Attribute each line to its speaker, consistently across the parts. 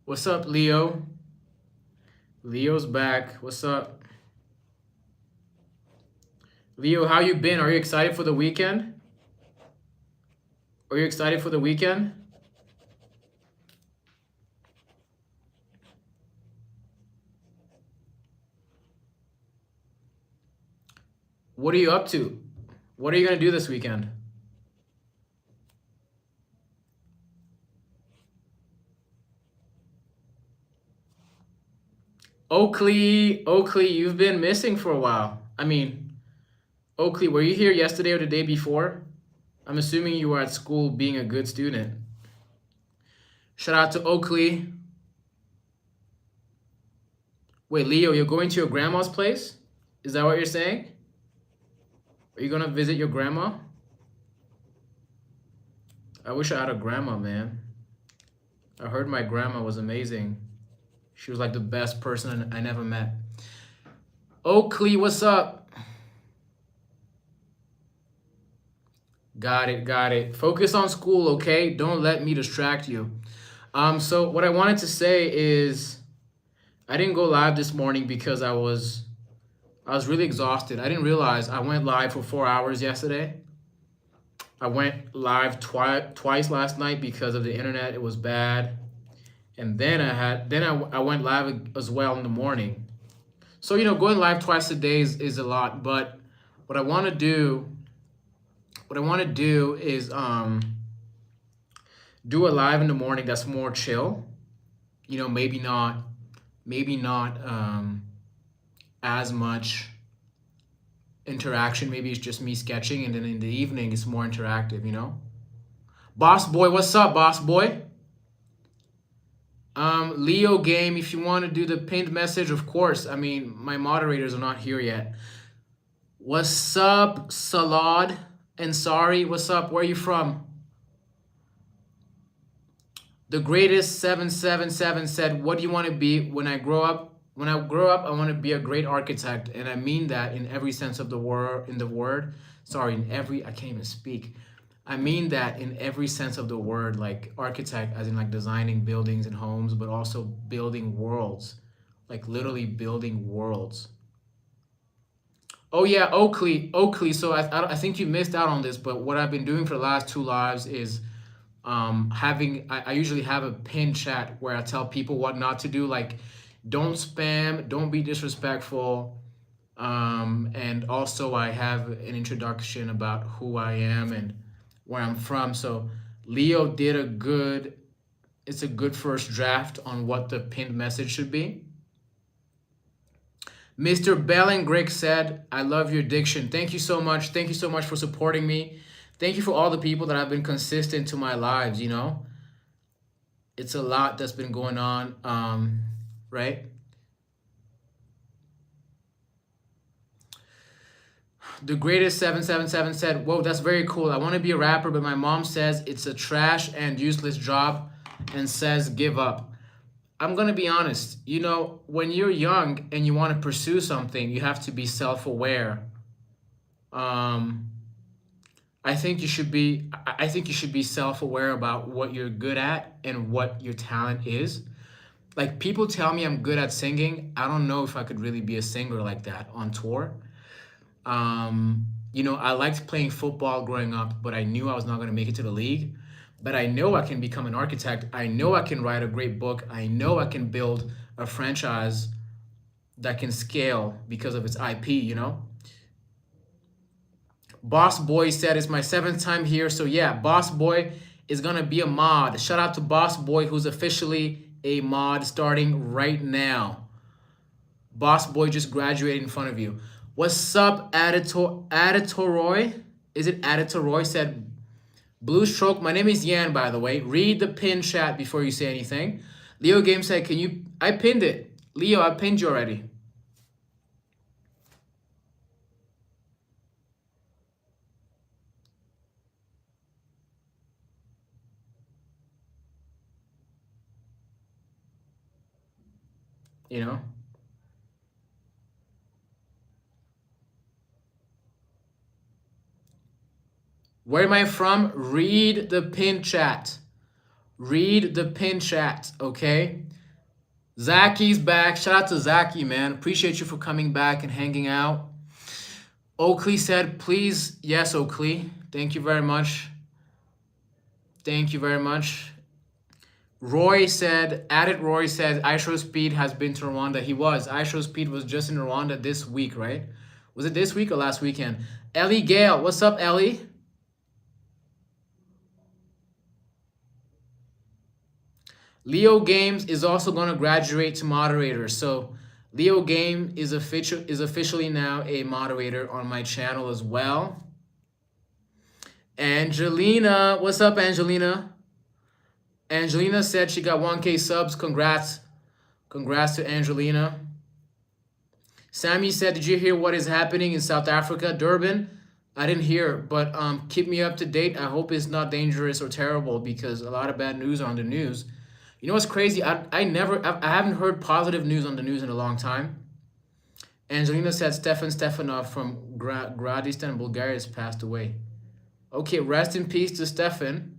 Speaker 1: What's up, Leo? Leo's back. What's up? Leo, how you been? Are you excited for the weekend? Are you excited for the weekend? What are you up to? What are you gonna do this weekend? Oakley, you've been missing for a while. Oakley, were you here yesterday or the day before? I'm assuming you were at school being a good student. Shout out to Oakley. Wait, Leo, you're going to your grandma's place? Is that what you're saying? Are you gonna visit your grandma? I wish I had a grandma, man. I heard my grandma was amazing. She was like the best person I never met. Oakley, what's up? Got it, got it. Focus on school, okay? Don't let me distract you. So what I wanted to say is I didn't go live this morning because I was really exhausted. I didn't realize I went live for 4 hours yesterday. I went live twice last night because of the internet. It was bad. And then I went live as well in the morning. So going live twice a day is a lot, but what I want to do is do a live in the morning that's more chill. Maybe not as much interaction. Maybe it's just me sketching, and then in the evening it's more interactive. Boss boy, what's up, boss boy? Leo game, if you want to do the pinned message, of course. My moderators are not here yet. What's up, Salad? And sorry, what's up? Where are you from? The greatest 777 said, "What do you want to be when I grow up? When I grow up, I want to be a great architect." And I mean that in every sense of the word. Sorry, I can't even speak. I mean that in every sense of the word, like architect, as in like designing buildings and homes, but also building worlds, like literally building worlds. Oh yeah, Oakley. So I think you missed out on this, but what I've been doing for the last two lives is I usually have a pin chat where I tell people what not to do, like don't spam, don't be disrespectful, and also I have an introduction about who I am and where I'm from. So Leo did it's a good first draft on what the pinned message should be. Mr. Bellingrick said, "I love your diction." Thank you so much. Thank you so much for supporting me. Thank you for all the people that have been consistent to my lives. It's a lot that's been going on, right? The greatest 777 said, "Whoa, that's very cool. I want to be a rapper, but my mom says it's a trash and useless job and says give up." I'm going to be honest. When you're young and you want to pursue something, you have to be self-aware. I think you should be self-aware about what you're good at and what your talent is. Like people tell me I'm good at singing. I don't know if I could really be a singer like that on tour. I liked playing football growing up, but I knew I was not going to make it to the league. But I know I can become an architect. I know I can write a great book. I know I can build a franchise that can scale because of its IP. Boss Boy said it's my 7th time here. So yeah, Boss Boy is going to be a mod. Shout out to Boss Boy, who's officially a mod starting right now. Boss Boy just graduated in front of you. What's up, Aditoroy? Is it Aditoroy? Said, "Blue stroke." My name is Yan, by the way. Read the pin chat before you say anything. Leo Game said, "Can you?" I pinned it. Leo, I pinned you already. Where am I from? Read the pin chat. Read the pin chat, okay? Zacky's back. Shout out to Zacky, man. Appreciate you for coming back and hanging out. Oakley said, please. Yes, Oakley. Thank you very much. Thank you very much. Roy said, added Roy said, Aisho Speed has been to Rwanda. He was. Aisho Speed was just in Rwanda this week, right? Was it this week or last weekend? Ellie Gale. What's up, Ellie? Leo Games is also going to graduate to moderator. So Leo Game is officially now a moderator on my channel as well. Angelina, what's up, Angelina? Angelina said she got 1K subs. Congrats. Congrats to Angelina. Sammy said, did you hear what is happening in South Africa, Durban? I didn't hear, but keep me up to date. I hope it's not dangerous or terrible because a lot of bad news are on the news. You know what's crazy? I haven't heard positive news on the news in a long time. Angelina said Stefan Stefanov from Gradistan, Bulgaria has passed away. Okay, rest in peace to Stefan.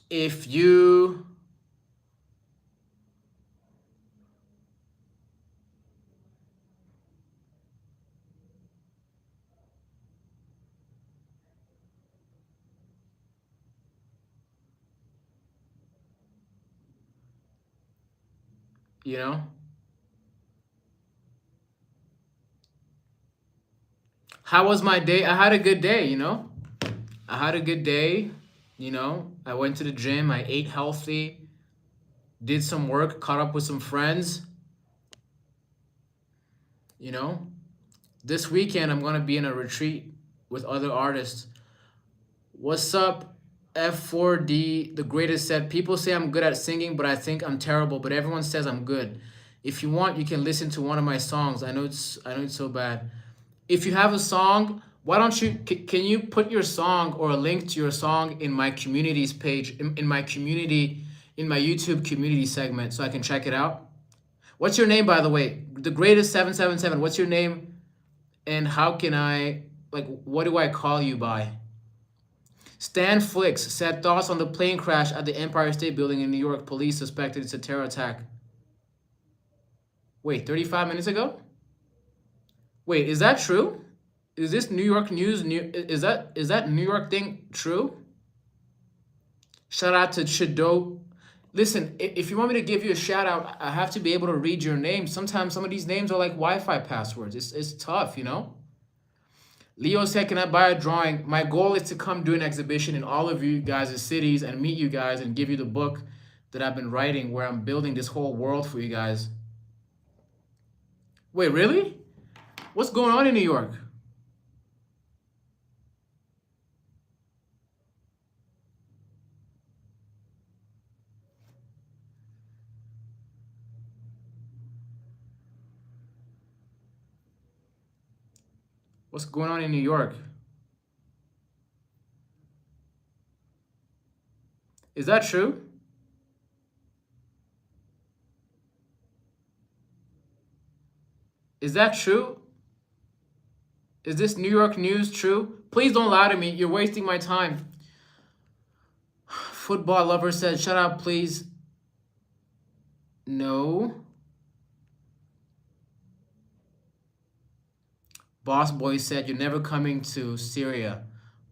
Speaker 1: If you... You know? How was my day? I had a good day, you know? I had a good day, you know? I went to the gym, I ate healthy, did some work, caught up with some friends. You know? This weekend, I'm going to be in a retreat with other artists. What's up, F4D, the greatest said, people say I'm good at singing, but I think I'm terrible, but everyone says I'm good. If you want, you can listen to one of my songs. I know it's so bad. If you have a song, why don't you, can you put your song or a link to your song in my communities page, in my community, in my YouTube community segment so I can check it out? What's your name, by the way? The greatest 777. What's your name? And how can I, like, what do I call you by? Stan Flicks said thoughts on the plane crash at the Empire State Building in New York. Police suspected it's a terror attack. Wait, 35 minutes ago? Wait, is that true? Is this New York news? Is that New York thing true? Shout out to Chido. Listen, if you want me to give you a shout out, I have to be able to read your name. Sometimes some of these names are like Wi-Fi passwords. It's tough, you know? Leo said, can I buy a drawing? My goal is to come do an exhibition in all of you guys' cities and meet you guys and give you the book that I've been writing where I'm building this whole world for you guys. Wait, really? What's going on in New York? What's going on in New York? Is that true? Is that true? Is this New York news true? Please don't lie to me. You're wasting my time. Football lover said, shut up, please. No. Boss Boy said, you're never coming to Syria.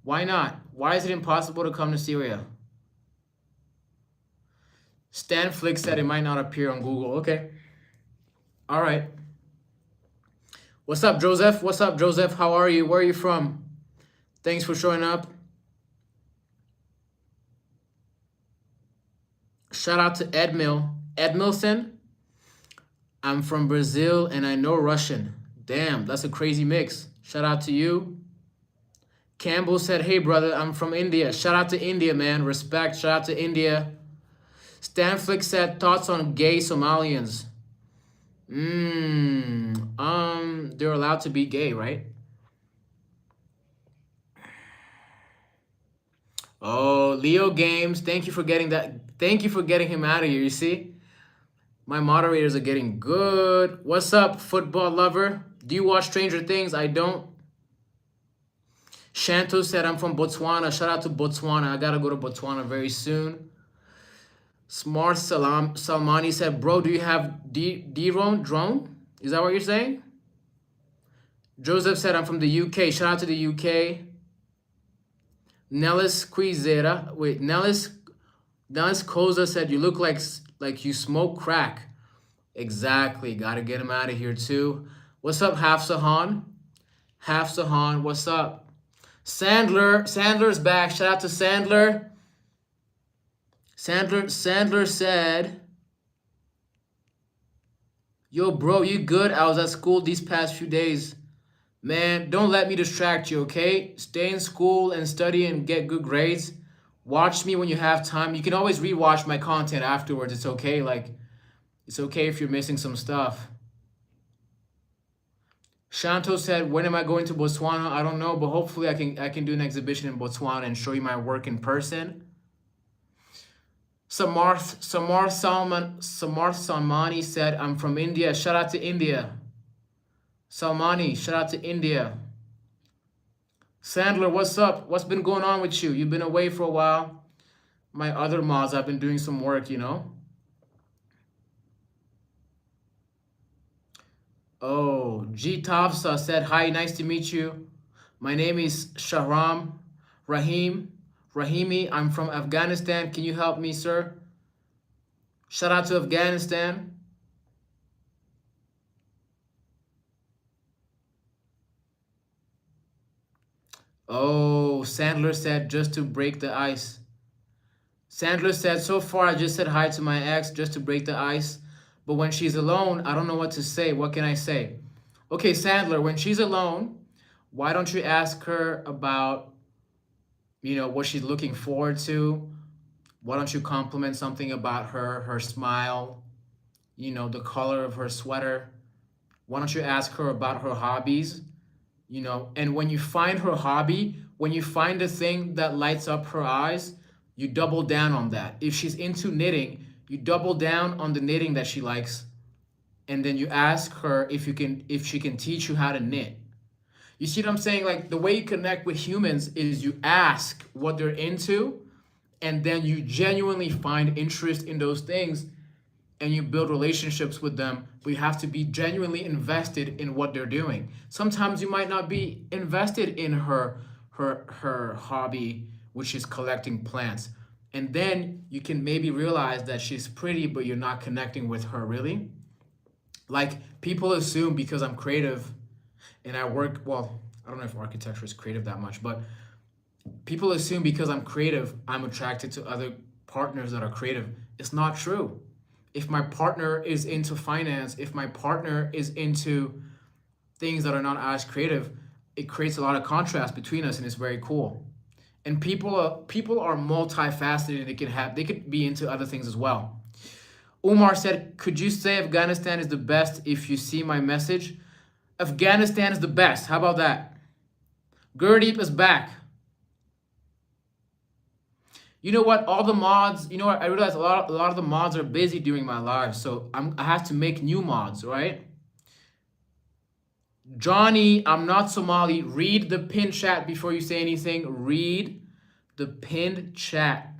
Speaker 1: Why not? Why is it impossible to come to Syria? Stan Flick said it might not appear on Google. Okay. All right. What's up, Joseph? What's up, Joseph? How are you? Where are you from? Thanks for showing up. Shout out to Edmilson. I'm from Brazil and I know Russian. Damn, that's a crazy mix. Shout out to you. Campbell said, hey, brother, I'm from India. Shout out to India, man. Respect. Shout out to India. Stan Flick said, thoughts on gay Somalians. They're allowed to be gay, right? Oh, Leo Games. Thank you for getting that. Thank you for getting him out of here. You see? My moderators are getting good. What's up, football lover? Do you watch Stranger Things? I don't. Shanto said, I'm from Botswana. Shout out to Botswana. I gotta go to Botswana very soon. Smart Salmani said, bro, do you have drone? Is that what you're saying? Joseph said, I'm from the UK. Shout out to the UK. Nellis Quizera. Wait, Nellis Koza said, you look like you smoke crack. Exactly. Gotta get him out of here too. What's up, Hafsahan? Hafsahan, what's up? Sandler's back. Shout out to Sandler. Sandler said, yo, bro, you good? I was at school these past few days. Man, don't let me distract you, okay? Stay in school and study and get good grades. Watch me when you have time. You can always rewatch my content afterwards. It's okay. Like, it's okay if you're missing some stuff. Shanto said, when am I going to Botswana? I don't know, but hopefully I can do an exhibition in Botswana and show you my work in person. Samar Salmani said, I'm from India. Shout out to India. Salmani, shout out to India. Sandler, what's up? What's been going on with you? You've been away for a while. My other mods, I've been doing some work, you know? Oh, G Tafsa said, hi, nice to meet you. My name is Shahram Rahimi. I'm from Afghanistan. Can you help me, sir? Shout out to Afghanistan. Oh, Sandler said, just to break the ice. Sandler said, so far I just said hi to my ex just to break the ice. But when she's alone, I don't know what to say. What can I say? Okay, Sandler, when she's alone, why don't you ask her about, what she's looking forward to? Why don't you compliment something about her smile, the color of her sweater? Why don't you ask her about her hobbies? And when you find her hobby, when you find the thing that lights up her eyes, you double down on that. If she's into knitting, you double down on the knitting that she likes, and then you ask her if she can teach you how to knit. You see what I'm saying? Like, the way you connect with humans is you ask what they're into, and then you genuinely find interest in those things, and you build relationships with them. But you have to be genuinely invested in what they're doing. Sometimes you might not be invested in her hobby, which is collecting plants. And then you can maybe realize that she's pretty, but you're not connecting with her really. Like, people assume because I'm creative and I work, well, I don't know if architecture is creative that much, but people assume because I'm creative, I'm attracted to other partners that are creative. It's not true. If my partner is into finance, if my partner is into things that are not as creative, it creates a lot of contrast between us, and it's very cool. And people are multifaceted, and they could be into other things as well. Umar said, could you say Afghanistan is the best if you see my message? Afghanistan is the best. How about that? Gurdeep is back. You know what? All the mods, I realize a lot of the mods are busy during my live, so I have to make new mods, right? Johnny, I'm not Somali. Read the pinned chat before you say anything. Read the pinned chat.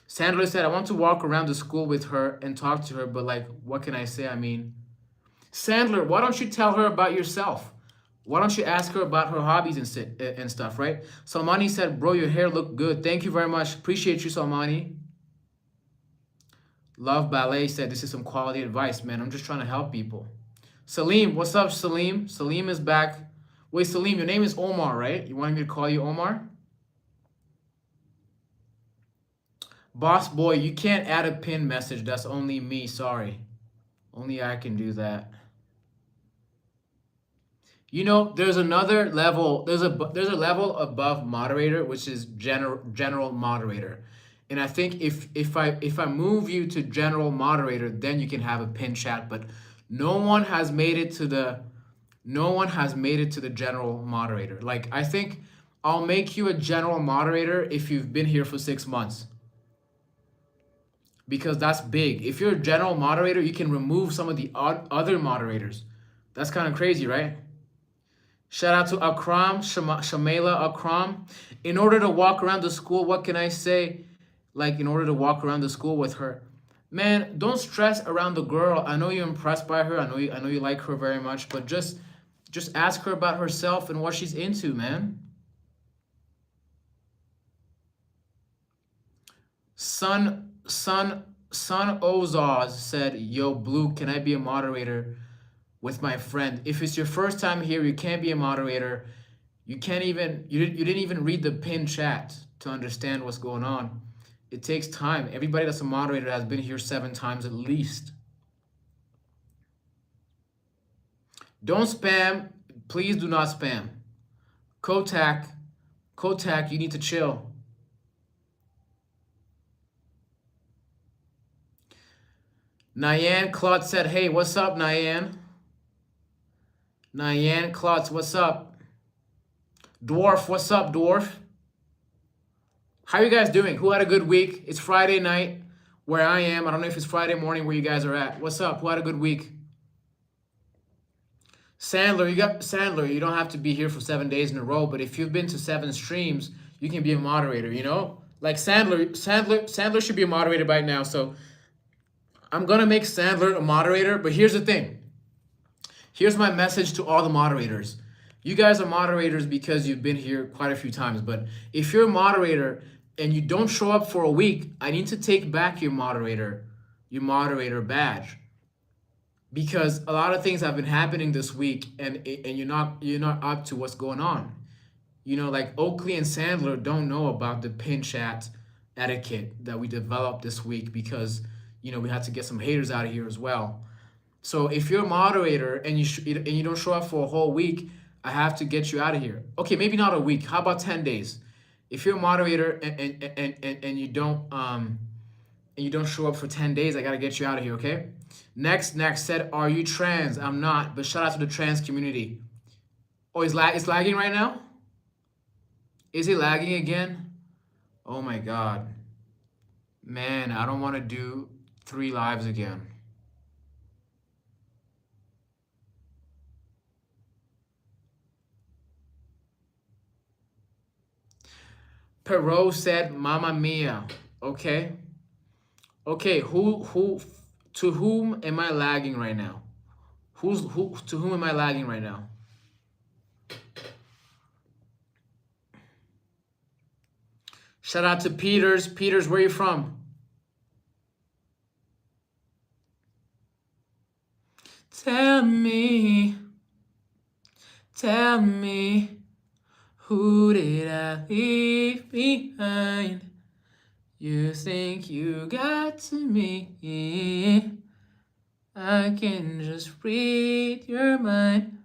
Speaker 1: Sandra said, I want to walk around the school with her and talk to her, but like, what can I say? I mean, Sandler, why don't you tell her about yourself? Why don't you ask her about her hobbies and stuff, right? Salmani said, bro, your hair looked good. Thank you very much. Appreciate you, Salmani. Love Ballet said, this is some quality advice, man. I'm just trying to help people. Salim, what's up, Salim? Salim is back. Wait, Salim, your name is Omar, right? You want me to call you Omar? Boss boy, you can't add a pin message. That's only me, sorry. Only I can do that. There's another level. There's a level above moderator, which is general moderator. And I think if I move you to general moderator, then you can have a pin chat, but no one has made it to the general moderator. Like, I think I'll make you a general moderator if you've been here for 6 months. Because that's big. If you're a general moderator, you can remove some of the other moderators. That's kind of crazy, right? Shout out to Akram, Shamela Akram. In order to walk around the school, what can I say? Like, in order to walk around the school with her, man, don't stress around the girl. I know you're impressed by her. I know you like her very much, but just ask her about herself and what she's into, man. Son Ozaz said, "Yo, Blue, can I be a moderator with my friend? If it's your first time here, you can't be a moderator. You can't even you didn't even read the pin chat to understand what's going on. It takes time. Everybody that's a moderator has been here 7 times at least. Don't spam. Please do not spam. Kotak, you need to chill." Nyan Klotz said, "Hey, what's up, Nyan? Nyan Klotz, what's up? Dwarf, what's up, Dwarf? How you guys doing? Who had a good week? It's Friday night where I am. I don't know if it's Friday morning where you guys are at. What's up? Who had a good week? Sandler, you don't have to be here for 7 days in a row, but if you've been to 7 streams, you can be a moderator, you know? Like Sandler should be a moderator by now, so I'm gonna make Sandler a moderator, but here's the thing. Here's my message to all the moderators. You guys are moderators because you've been here quite a few times, but if you're a moderator and you don't show up for a week, I need to take back your moderator badge. Because a lot of things have been happening this week and you're not up to what's going on. You know, like Oakley and Sandler don't know about the pin chat etiquette that we developed this week because, you know, we had to get some haters out of here as well. So if you're a moderator and you don't show up for a whole week, I have to get you out of here. Okay, maybe not a week. How about 10 days? If you're a moderator and you don't show up for 10 days, I gotta get you out of here, okay? Next said, "Are you trans?" I'm not, but shout out to the trans community. Oh, it's lagging right now? Is it lagging again? Oh my God. Man, I don't want to do 3 lives again. Perot said, "Mamma mia." Okay. Okay, to whom am I lagging right now? To whom am I lagging right now? Shout out to Peters. Peters, where are you from? Tell me, who did I leave behind? You think you got to me? I can just read your mind.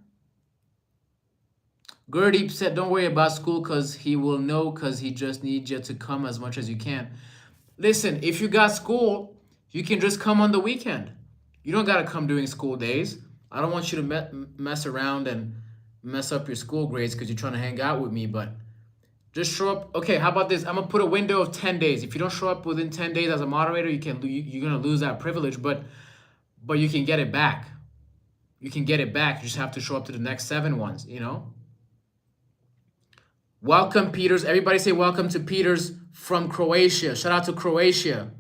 Speaker 1: Gurdeep said, "Don't worry about school because he will know because he just needs you to come as much as you can." Listen, if you got school, you can just come on the weekend. You don't got to come during school days. I don't want you to mess around and mess up your school grades because you're trying to hang out with me, but just show up. Okay, how about this? I'm going to put a window of 10 days. If you don't show up within 10 days as a moderator, you're going to lose that privilege, but you can get it back. You can get it back. You just have to show up to the next 7 ones, you know? Welcome, Peters. Everybody say welcome to Peters from Croatia. Shout out to Croatia.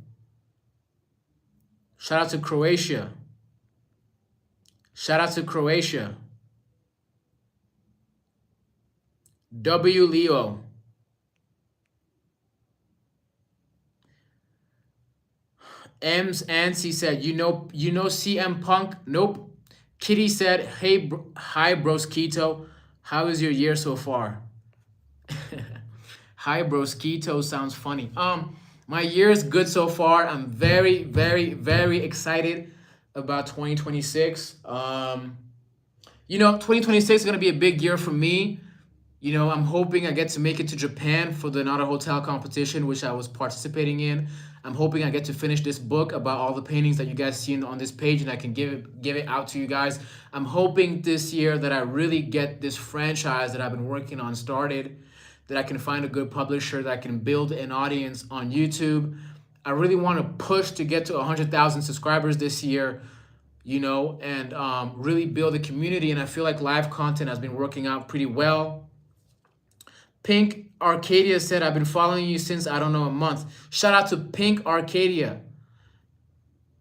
Speaker 1: Shout out to Croatia. Shout out to Croatia. W. Leo. M's Ansi said, you know CM Punk? Nope. Kitty said, "Hey, hi, Broskito. How is your year so far?" Hi, Broskito sounds funny. My year is good so far. I'm very, very, very excited about 2026. 2026 is gonna be a big year for me. You know, I'm hoping I get to make it to Japan for the Not a Hotel competition, which I was participating in. I'm hoping I get to finish this book about all the paintings that you guys see on this page, and I can give it out to you guys. I'm hoping this year that I really get this franchise that I've been working on started, that I can find a good publisher, that I can build an audience on YouTube. I really want to push to get to 100,000 subscribers this year. and really build a community. And I feel like live content has been working out pretty well. Pink Arcadia said, I've been following you since, I don't know, a month. Shout out to Pink Arcadia.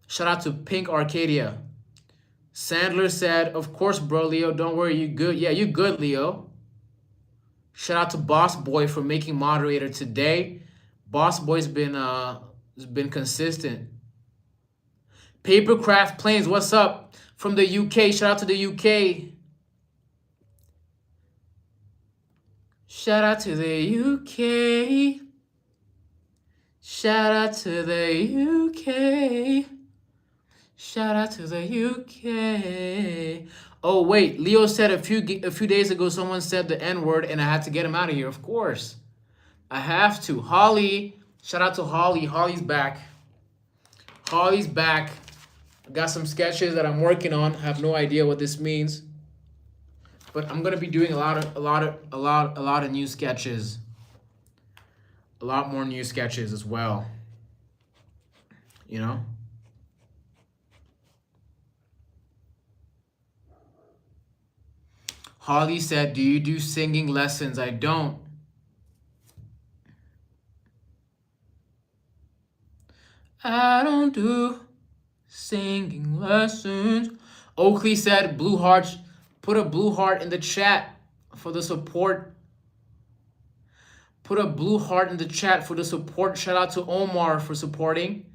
Speaker 1: Shout out to Pink Arcadia. Sandler said, of course, bro, Leo, don't worry, you good. Yeah, you good, Leo. Shout out to Boss Boy for making moderator today. Boss Boy's been consistent. Papercraft Planes, what's up? From the UK, shout out to the UK. Shout out to the UK. Shout out to the UK. Shout out to the UK. Oh wait, Leo said a few days ago someone said the N-word and I had to get him out of here. Of course, I have to. Holly, shout out to Holly. Holly's back. Holly's back. I got some sketches that I'm working on. I have no idea what this means, but I'm gonna be doing a lot of new sketches. A lot more new sketches as well. Holly said, do you do singing lessons? I don't. I don't do singing lessons. Oakley said, blue hearts. Put a blue heart in the chat for the support. Put a blue heart in the chat for the support. Shout out to Omar for supporting.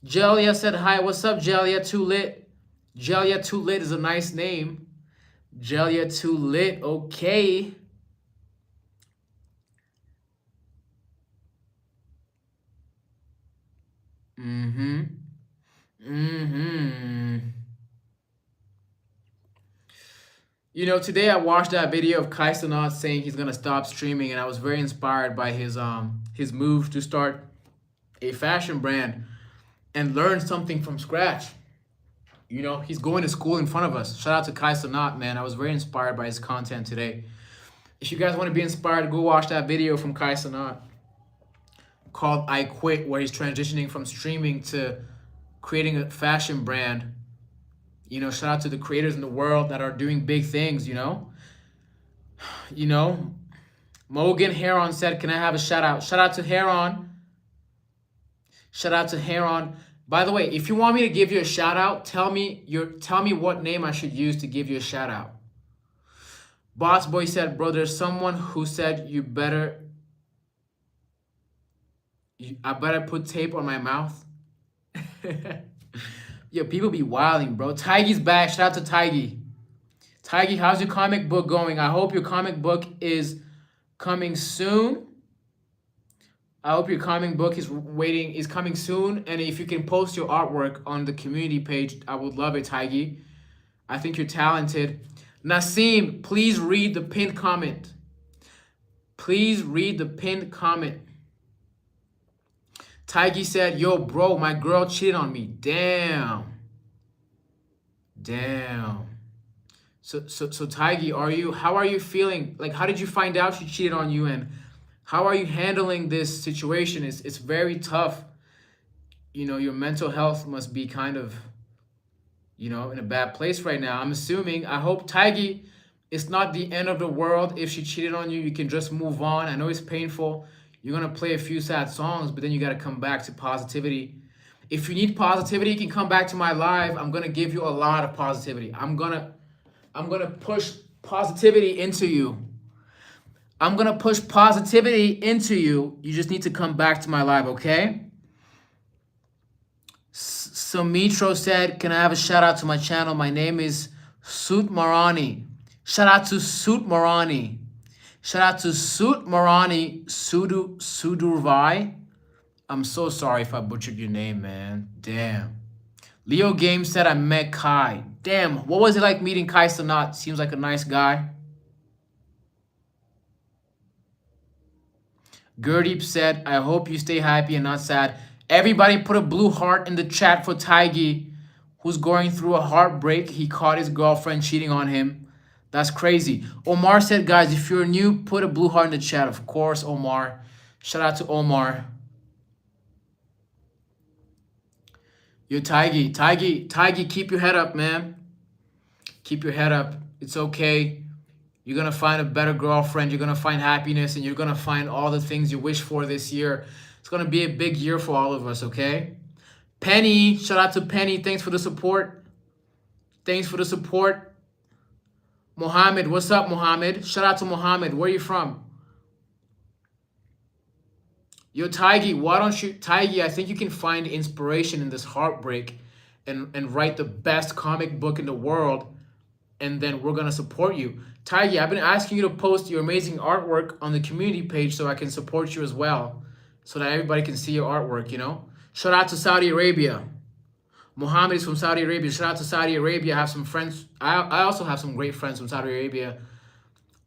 Speaker 1: Jelia said, hi, what's up, Jelia? Too Lit. Jelia Too Lit is a nice name. Jelia Too Lit, okay. Today I watched that video of Kai Cenat saying he's gonna stop streaming, and I was very inspired by his move to start a fashion brand and learn something from scratch. He's going to school in front of us. Shout out to Kai Cenat, man. I was very inspired by his content today. If you guys want to be inspired, go watch that video from Kai Cenat called I Quit, where he's transitioning from streaming to creating a fashion brand. Shout out to the creators in the world that are doing big things, Mogan Heron said, can I have a shout out? Shout out to Heron. Shout out to Heron. By the way, if you want me to give you a shout out, tell me what name I should use to give you a shout out. Boss Boy said, bro, there's someone who said I better put tape on my mouth. Yo, people be wilding, bro. Taigi's back. Shout out to Taigi. Taigi, how's your comic book going? I hope your comic book is coming soon. I hope your comic book is coming soon. And if you can post your artwork on the community page, I would love it, Taigi. I think you're talented. Nasim, please read the pinned comment. Please read the pinned comment. Taigi said, yo, bro, my girl cheated on me. Damn. So Taigi, how are you feeling? Like, how did you find out she cheated on you, and how are you handling this situation? It's very tough. Your mental health must be kind of, in a bad place right now. I hope, Taigi, it's not the end of the world. If she cheated on you, you can just move on. I know it's painful. You're going to play a few sad songs, but then you got to come back to positivity. If you need positivity, you can come back to my live. I'm going to give you a lot of positivity. I'm going to push positivity into you. I'm going to push positivity into you. You just need to come back to my live, okay? Sumitro said, can I have a shout out to my channel? My name is Sut Marani. Shout out to Sut Marani. Shout out to Sut Marani Sudurvai. I'm so sorry if I butchered your name, man. Damn. Leo Games said I met Kai. Damn, what was it like meeting Kai Cenat? Seems like a nice guy. Gurdeep said, I hope you stay happy and not sad. Everybody put a blue heart in the chat for Taigi, who's going through a heartbreak. He caught his girlfriend cheating on him. That's crazy. Omar said, guys, if you're new, put a blue heart in the chat. Of course, Omar. Shout out to Omar. Yo, Tiggy, keep your head up, man. Keep your head up. It's okay. You're gonna find a better girlfriend. You're gonna find happiness, and you're gonna find all the things you wish for this year. It's gonna be a big year for all of us, okay? Penny, shout out to Penny. Thanks for the support. Thanks for the support. Mohammed, what's up, Mohammed? Shout out to Mohammed. Where are you from? Yo, Taigi, why don't you, Taigi, I think you can find inspiration in this heartbreak and write the best comic book in the world, and then we're going to support you. Taigi, I've been asking you to post your amazing artwork on the community page so I can support you as well, so that everybody can see your artwork, you know? Shout out to Saudi Arabia. Mohammed is from Saudi Arabia. Shout out to Saudi Arabia. I have some friends. I also have some great friends from Saudi Arabia.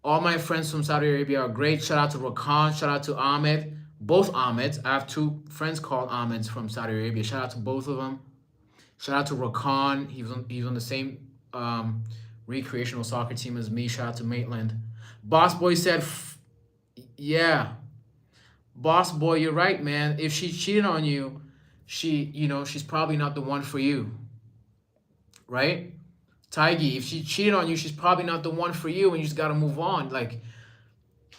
Speaker 1: All my friends from Saudi Arabia are great. Shout out to Rakan. Shout out to Ahmed. Both Ahmeds. I have two friends called Ahmeds from Saudi Arabia. Shout out to both of them. Shout out to Rakan. He was on the same recreational soccer team as me. Shout out to Maitland. Boss Boy said, yeah. Boss Boy, you're right, man. If she cheated on you, she's probably not the one for you. Right? Taigi, if she cheated on you, she's probably not the one for you, and you just gotta move on. Like,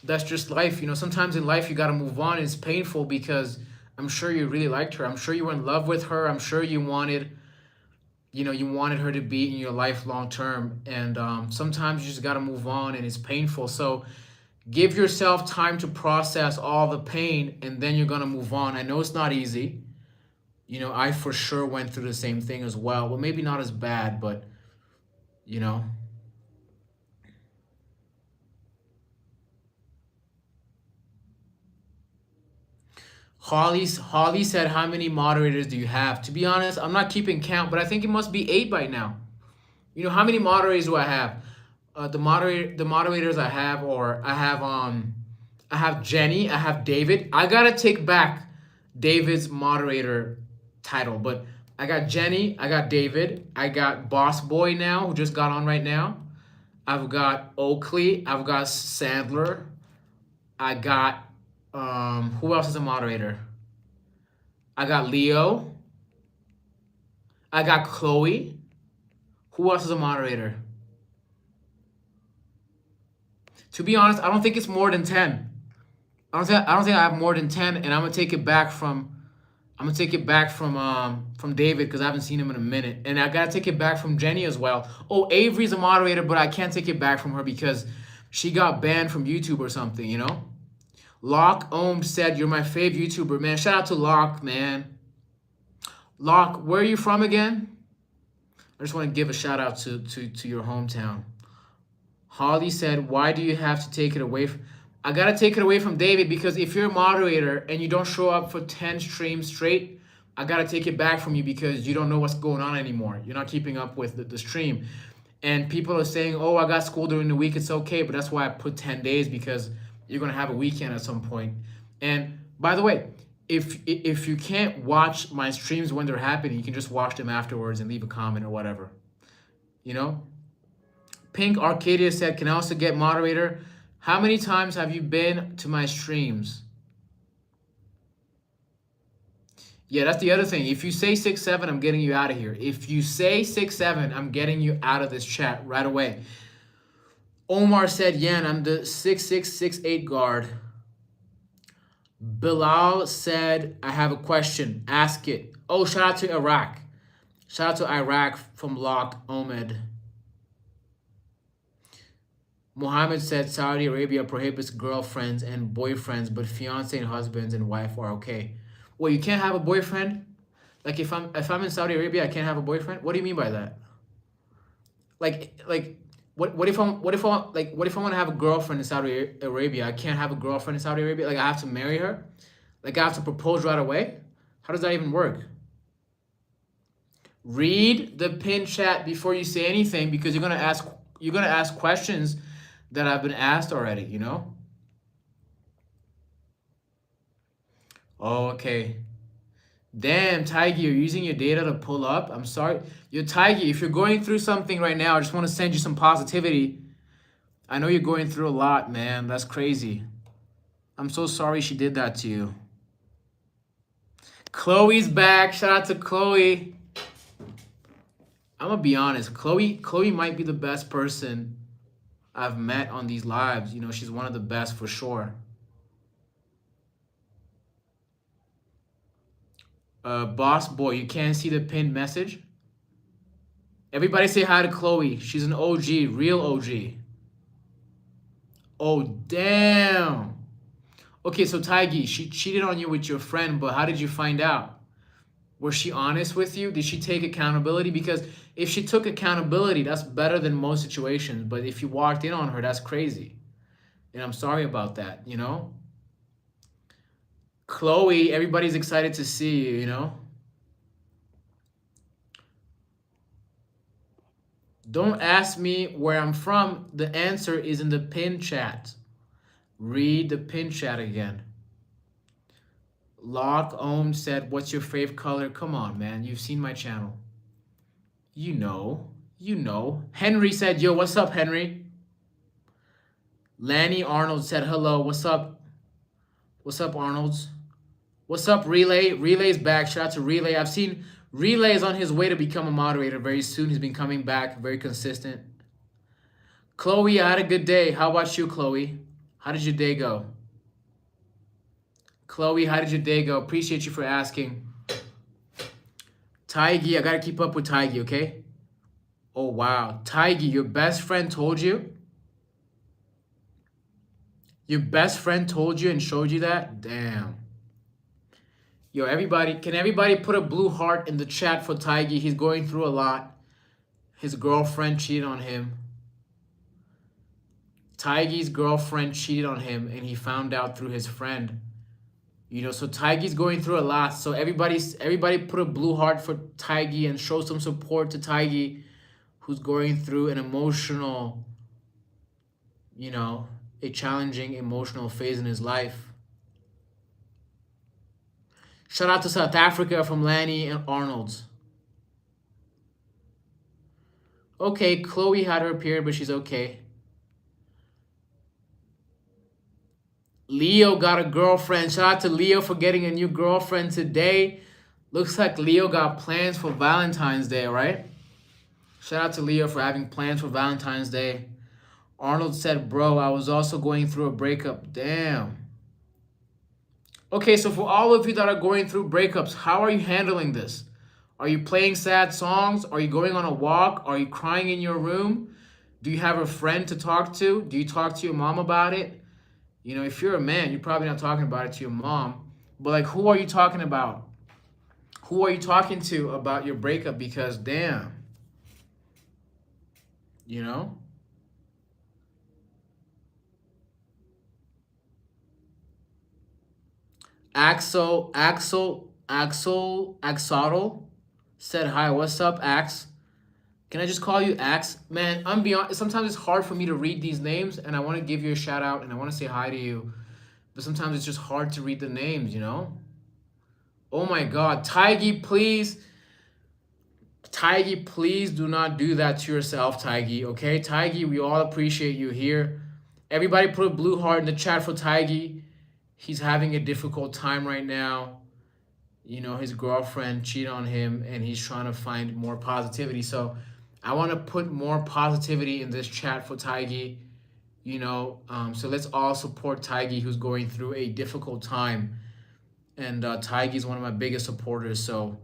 Speaker 1: that's just life. Sometimes in life you gotta move on. It's painful because I'm sure you really liked her. I'm sure you were in love with her. I'm sure you wanted her to be in your life long term. And sometimes you just gotta move on, and it's painful. So give yourself time to process all the pain, and then you're gonna move on. I know it's not easy. I for sure went through the same thing as well. Well, maybe not as bad, but Holly said, how many moderators do you have? To be honest, I'm not keeping count, but I think it must be 8 by now. How many moderators do I have? The moderators I have, I have Jenny, I have David. I gotta take back David's moderator title, but I got Jenny, I got David, I got Boss Boy now, who just got on right now. I've got Oakley, I've got Sandler, I got who else is a moderator? I got Leo, I got Chloe. Who else is a moderator? To be honest, I don't think it's more than 10. I don't think I have more than 10, and I'm gonna take it back from David because I haven't seen him in a minute. And I gotta take it back from Jenny as well. Oh, Avery's a moderator, but I can't take it back from her because she got banned from YouTube or something, Locke Ohm said, you're my fave YouTuber, man. Shout out to Locke, man. Locke, where are you from again? I just want to give a shout out to your hometown. Holly said, why do you have to take it away I gotta take it away from David because if you're a moderator and you don't show up for 10 streams straight, I gotta take it back from you because you don't know what's going on anymore. You're not keeping up with the stream. And people are saying, oh, I got school during the week, it's okay, but that's why I put 10 days because you're gonna have a weekend at some point. And by the way, if you can't watch my streams when they're happening, you can just watch them afterwards and leave a comment or whatever. Pink Arcadia said, can I also get moderator? How many times have you been to my streams? Yeah, that's the other thing. If you say 6-7, I'm getting you out of here. If you say 6-7, I'm getting you out of this chat right away. Omar said, Yan, I'm the 6'6", 6'8" guard. Bilal said, I have a question. Ask it. Oh, shout out to Iraq. Shout out to Iraq from Locke Ahmed. Mohammed said Saudi Arabia prohibits girlfriends and boyfriends, but fiance and husbands and wife are okay. Well, you can't have a boyfriend? Like if I'm in Saudi Arabia, I can't have a boyfriend? What do you mean by that? What if I want to have a girlfriend in Saudi Arabia? I can't have a girlfriend in Saudi Arabia? Like I have to marry her? Like I have to propose right away? How does that even work? Read the pin chat before you say anything because you're gonna ask questions that have been asked already, Oh, okay. Damn, Taigi, you're using your data to pull up? I'm sorry. Yo, Taigi, if you're going through something right now, I just want to send you some positivity. I know you're going through a lot, man. That's crazy. I'm so sorry she did that to you. Chloe's back. Shout out to Chloe. I'm gonna be honest. Chloe might be the best person I've met on these lives. You know, she's one of the best for sure. Boss boy, you can't see the pinned message. Everybody say hi to Chloe. She's an OG, real OG. Oh damn. Okay, so Taigi, she cheated on you with your friend, but how did you find out? Was she honest with you? Did she take accountability? Because if she took accountability, that's better than most situations. But if you walked in on her, that's crazy. And I'm sorry about that, you know? Chloe, everybody's excited to see you, you know? Don't ask me where I'm from. The answer is in the pin chat. Read the pin chat again. Lock Ohm said, what's your fave color? Come on, man. You've seen my channel. You know. You know. Henry said, yo, what's up, Henry? Lanny Arnold said, hello. What's up? What's up, Arnolds? What's up, Relay? Relay's back. Shout out to Relay. I've seen Relay is on his way to become a moderator very soon. He's been coming back. Very consistent. Chloe, I had a good day. How about you, Chloe? How did your day go? Chloe, how did your day go? Appreciate you for asking. Taigi, I gotta keep up with Taigi, okay? Oh, wow. Taigi, your best friend told you? Your best friend told you and showed you that? Damn. Yo, everybody, can everybody put a blue heart in the chat for Taigi? He's going through a lot. His girlfriend cheated on him. Taigi's girlfriend cheated on him and he found out through his friend. You know, so Taigi's going through a lot. So everybody put a blue heart for Taigi and show some support to Taigi, who's going through an emotional, you know, a challenging emotional phase in his life. Shout out to South Africa from Lanny and Arnold's. Okay, Chloe had her period, but she's okay. Leo got a girlfriend. Shout out to Leo for getting a new girlfriend today. Looks like Leo got plans for Valentine's Day, right? Shout out to Leo for having plans for Valentine's Day. Arnold said, bro, I was also going through a breakup. Damn. Okay, so for all of you that are going through breakups, how are you handling this? Are you playing sad songs? Are you going on a walk? Are you crying in your room? Do you have a friend to talk to? Do you talk to your mom about it? You know, if you're a man, you're probably not talking about it to your mom. But, like, who are you talking about? Who are you talking to about your breakup? Because, damn. You know? Axel said, hi, what's up, Ax? Can I just call you Ax? Man, I'm beyond. Sometimes it's hard for me to read these names, and I want to give you a shout out, and I want to say hi to you. But sometimes it's just hard to read the names, you know? Oh my God. Taigi, please. Taigi, please do not do that to yourself, Taigi, okay? Taigi, we all appreciate you here. Everybody put a blue heart in the chat for Taigi. He's having a difficult time right now. You know, his girlfriend cheated on him, and he's trying to find more positivity. So I want to put more positivity in this chat for Taigi, you know. So let's all support Taigi, who's going through a difficult time. And Taigi is one of my biggest supporters. So,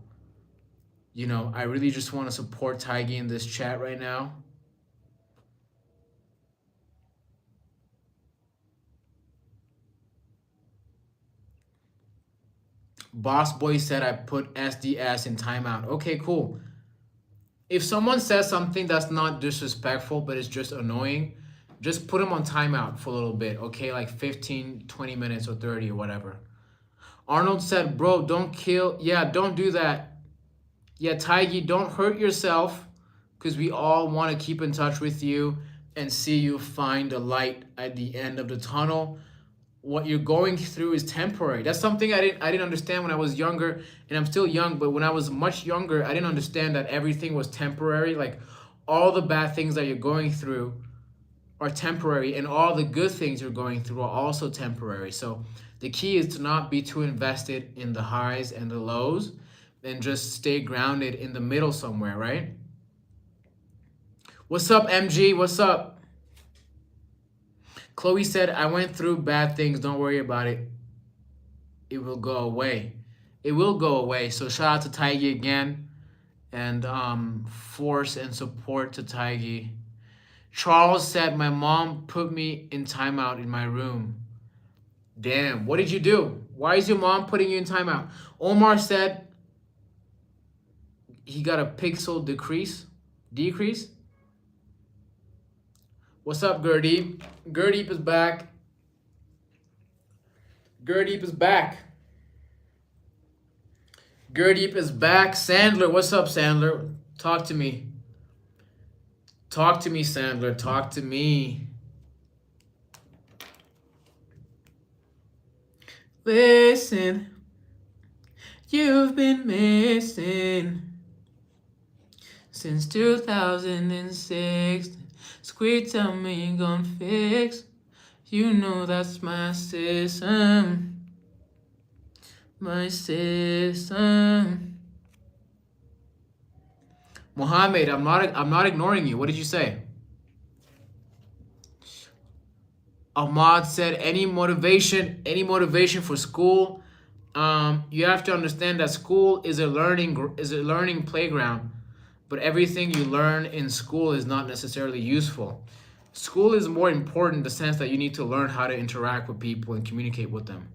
Speaker 1: you know, I really just want to support Taigi in this chat right now. Boss Boy said I put SDS in timeout. Okay, cool. If someone says something that's not disrespectful, but it's just annoying, just put them on timeout for a little bit, okay? Like 15, 20 minutes or 30 or whatever. Arnold said, bro, don't kill. Yeah, don't do that. Yeah, Taigi, don't hurt yourself, because we all want to keep in touch with you and see you find a light at the end of the tunnel. What you're going through is temporary. That's something I didn't understand when I was younger, and I'm still young, but when I was much younger, I didn't understand that everything was temporary. Like, all the bad things that you're going through are temporary, and all the good things you're going through are also temporary. So the key is to not be too invested in the highs and the lows, and just stay grounded in the middle somewhere, right? What's up, MG? What's up? Chloe said, I went through bad things. Don't worry about it. It will go away. It will go away. So shout out to Taigi again. And force and support to Taigi. Charles said, my mom put me in timeout in my room. Damn, what did you do? Why is your mom putting you in timeout? Omar said he got a pixel decrease. Decrease? What's up, Gurdeep? Gurdeep is back. Gurdeep is back. Gurdeep is back. Sandler, what's up, Sandler? Talk to me. Talk to me, Sandler. Talk to me. Listen, you've been missing since 2006. Squeak, tell me you gon' fix. You know that's my system. My system. Mohammed, I'm not ignoring you. What did you say? Ahmad said any motivation for school. You have to understand that school is a learning playground, but everything you learn in school is not necessarily useful. School is more important in the sense that you need to learn how to interact with people and communicate with them.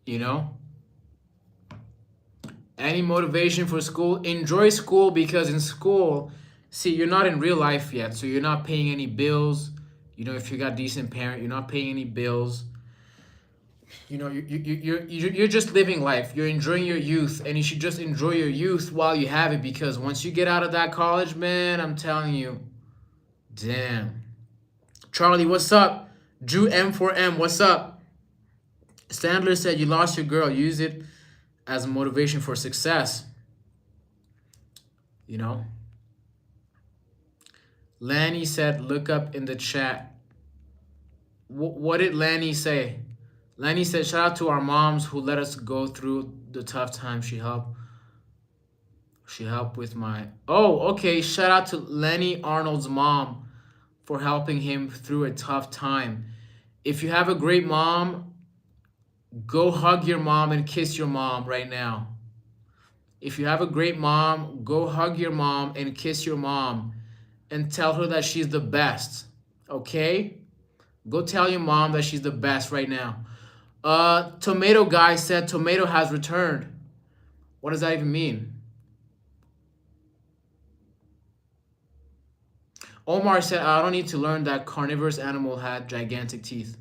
Speaker 1: You know? Any motivation for school? Enjoy school, because in school, see, you're not in real life yet, so you're not paying any bills. You know, if you got decent parent, you're not paying any bills. You know, you're just living life. You're enjoying your youth, and you should just enjoy your youth while you have it, because once you get out of that college, man, I'm telling you, damn. Charlie, what's up? Drew M4M, what's up? Sandler said, you lost your girl. Use it as motivation for success. You know? Lanny said, look up in the chat. What did Lanny say? Lanny said, shout out to our moms who let us go through the tough time. She helped with my... Oh, okay. Shout out to Lenny Arnold's mom for helping him through a tough time. If you have a great mom, go hug your mom and kiss your mom right now. If you have a great mom, go hug your mom and kiss your mom and tell her that she's the best. Okay? Go tell your mom that she's the best right now. Tomato guy said tomato has returned. What does that even mean? Omar said, I don't need to learn that carnivorous animal had gigantic teeth.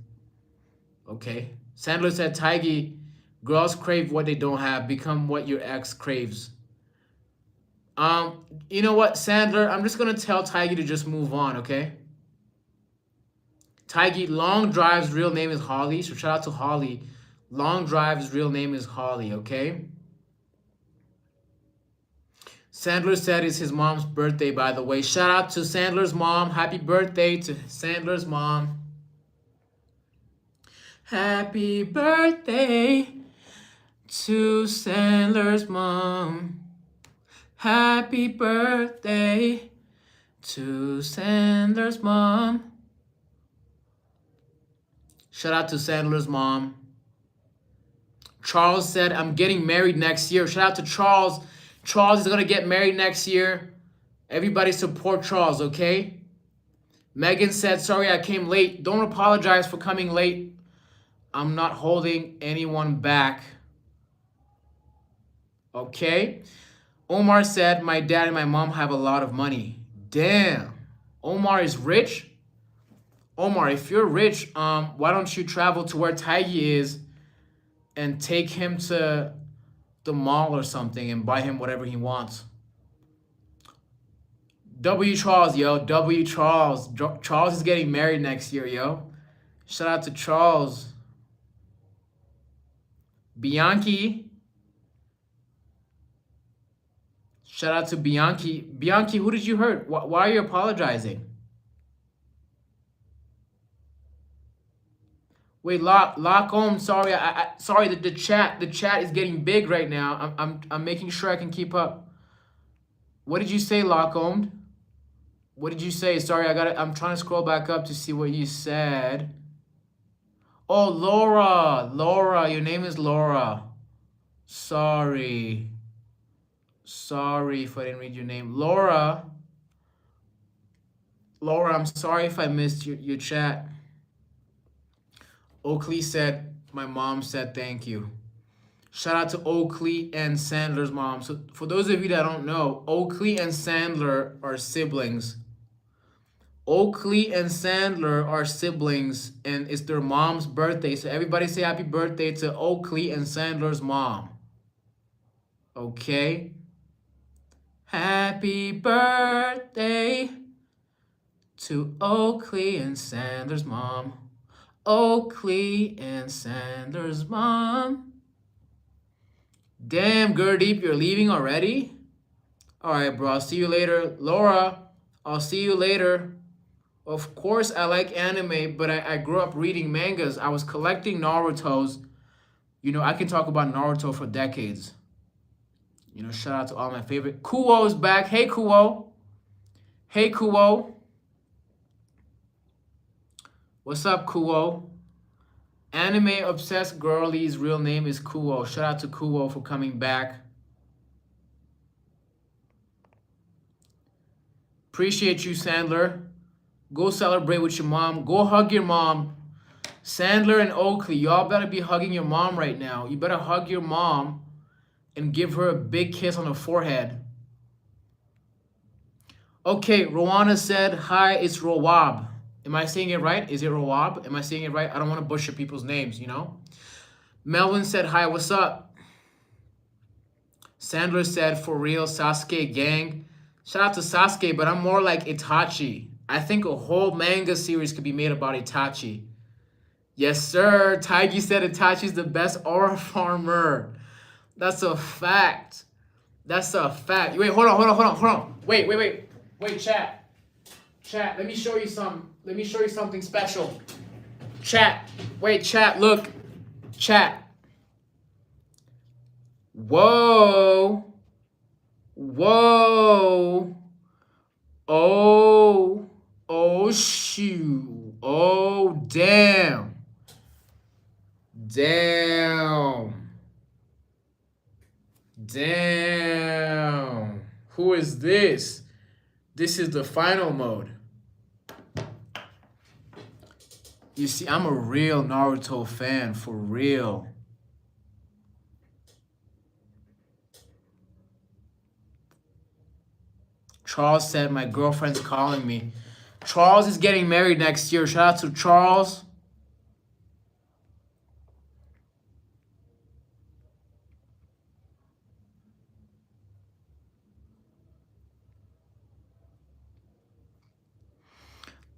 Speaker 1: Okay. Sandler said, Taigi, girls crave what they don't have. Become what your ex craves. You know what, Sandler? I'm just going to tell Taigi to just move on, okay? Taigi, Long Drive's real name is Holly. So shout out to Holly. Long Drive's real name is Holly, okay? Sandler said it's his mom's birthday, by the way. Shout out to Sandler's mom. Happy birthday to Sandler's mom. Happy birthday to Sandler's mom. Happy birthday to Sandler's mom. Shout out to Sandler's mom. Charles said, I'm getting married next year. Shout out to Charles. Charles is going to get married next year. Everybody support Charles, okay? Megan said, sorry I came late. Don't apologize for coming late. I'm not holding anyone back. Okay? Omar said, my dad and my mom have a lot of money. Damn. Omar is rich? Omar, if you're rich, why don't you travel to where Taigi is and take him to the mall or something and buy him whatever he wants? W. Charles, yo. W. Charles. Charles is getting married next year, yo. Shout out to Charles. Bianchi. Shout out to Bianchi. Bianchi, who did you hurt? Why are you apologizing? Wait, lock home. Sorry, sorry. The chat is getting big right now. I'm making sure I can keep up. What did you say, lock home? What did you say? Sorry, I'm trying to scroll back up to see what you said. Oh, Laura. Laura, your name is Laura. Sorry. Sorry if I didn't read your name. Laura. Laura, I'm sorry if I missed your chat. Oakley said, my mom said thank you. Shout out to Oakley and Sandler's mom. So for those of you that don't know, Oakley and Sandler are siblings. Oakley and Sandler are siblings, and it's their mom's birthday. So everybody say happy birthday to Oakley and Sandler's mom. Okay? Happy birthday to Oakley and Sandler's mom. Oakley and Sandler's mom. Damn, Gurdeep, you're leaving already? Alright, bro, I'll see you later. Laura, I'll see you later. Of course, I like anime, but I grew up reading mangas. I was collecting Naruto's. You know, I can talk about Naruto for decades. You know, shout out to all my favorite. Kuo's back. Hey, Kuo. Hey, Kuo. What's up, Kuo? Anime obsessed girlie's real name is Kuo. Shout out to Kuo for coming back. Appreciate you, Sandler. Go celebrate with your mom. Go hug your mom. Sandler and Oakley, y'all better be hugging your mom right now. You better hug your mom and give her a big kiss on the forehead. Okay, Rowana said, hi, it's Roab. Am I saying it right? Is it Roab? Am I saying it right? I don't want to butcher people's names, you know? Melvin said, hi, what's up? Sandler said, for real, Sasuke gang. Shout out to Sasuke, but I'm more like Itachi. I think a whole manga series could be made about Itachi. Yes, sir. Taigi said Itachi's the best aura farmer. That's a fact. That's a fact. Wait, hold on. Wait, chat. Chat, let me show you something special. Chat. Wait, chat, look. Chat. Whoa. Whoa. Oh. Oh, shoot. Oh, damn. Damn. Damn. Who is this? This is the final mode. You see, I'm a real Naruto fan, for real. Charles said, my girlfriend's calling me. Charles is getting married next year. Shout out to Charles.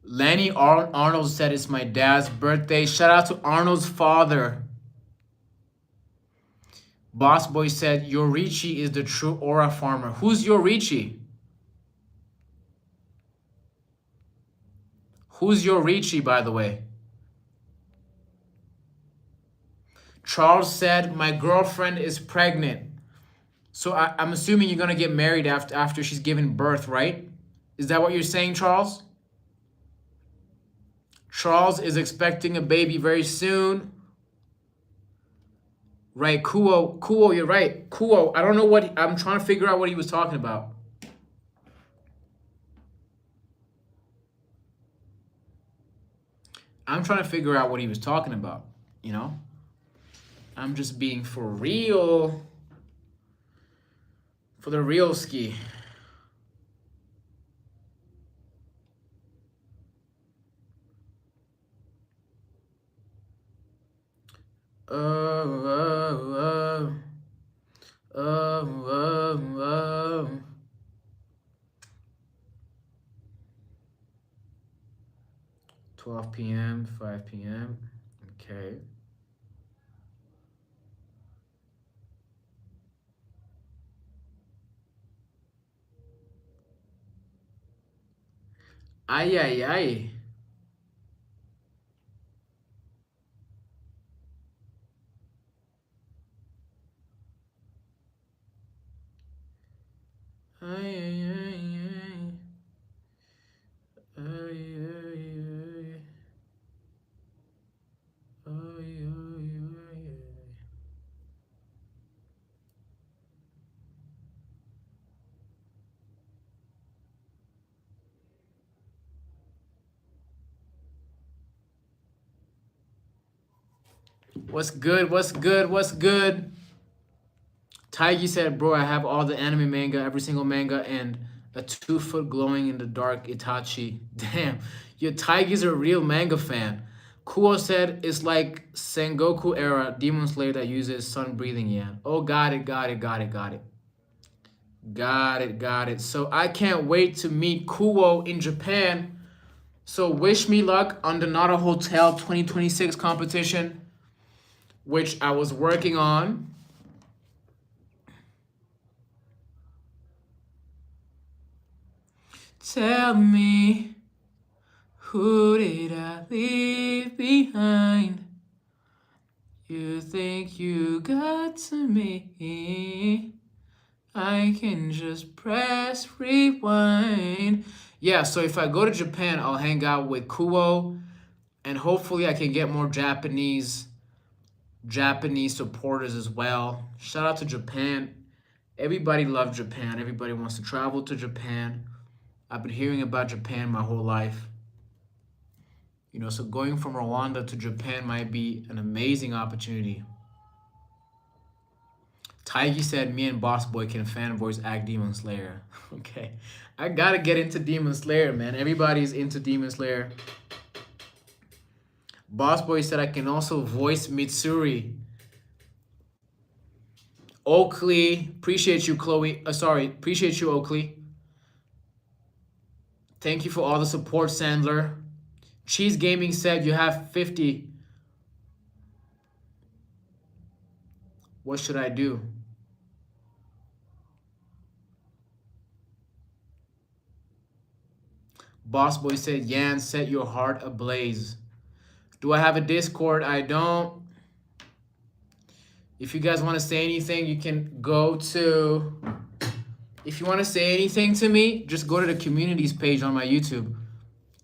Speaker 1: Lenny Arnold said it's my dad's birthday. Shout out to Arnold's father. Boss Boy said, Yorichi is the true aura farmer. Who's Yorichi? Who's Yorichi, by the way? Charles said, my girlfriend is pregnant. So I'm assuming you're going to get married after she's given birth, right? Is that what you're saying, Charles? Charles is expecting a baby very soon. Right, Kuo, you're right. Kuo, I don't know what, I'm trying to figure out what he was talking about. I'm trying to figure out what he was talking about, you know? I'm just being for real. For the real ski. Oh. 12 p.m. 5 p.m. Okay. Ay, ay, ay. Ay, ay, ay, ay. Ay, ay, ay. Ay, ay, ay, ay. What's good? What's good? What's good? Taigi said, bro, I have all the anime manga, every single manga, and a 2 foot glowing in the dark Itachi. Damn, your Taigi's a real manga fan. Kuo said it's like Sengoku era Demon Slayer that uses sun breathing yan. Oh, got it, got it, got it, got it. Got it, got it. So I can't wait to meet Kuo in Japan. So wish me luck on the Nara Hotel 2026 competition, which I was working on. Tell me, who did I leave behind? You think you got to me? I can just press rewind. Yeah, so if I go to Japan, I'll hang out with Kuo, and hopefully I can get more Japanese supporters as well. Shout out to Japan. Everybody loves Japan. Everybody wants to travel to Japan. I've been hearing about Japan my whole life. You know, so going from Rwanda to Japan might be an amazing opportunity. Taigi said, me and Boss Boy can fan voice act Demon Slayer. Okay. I gotta get into Demon Slayer, man. Everybody's into Demon Slayer. Boss Boy said I can also voice Mitsuri. Oakley, appreciate you, Chloe. Appreciate you, Oakley. Thank you for all the support, Sandler. Cheese Gaming said you have 50. What should I do? Boss Boy said, Yan, set your heart ablaze. Do I have a Discord? I don't. If you guys want to say anything, you can go to... If you want to say anything to me, just go to the communities page on my YouTube.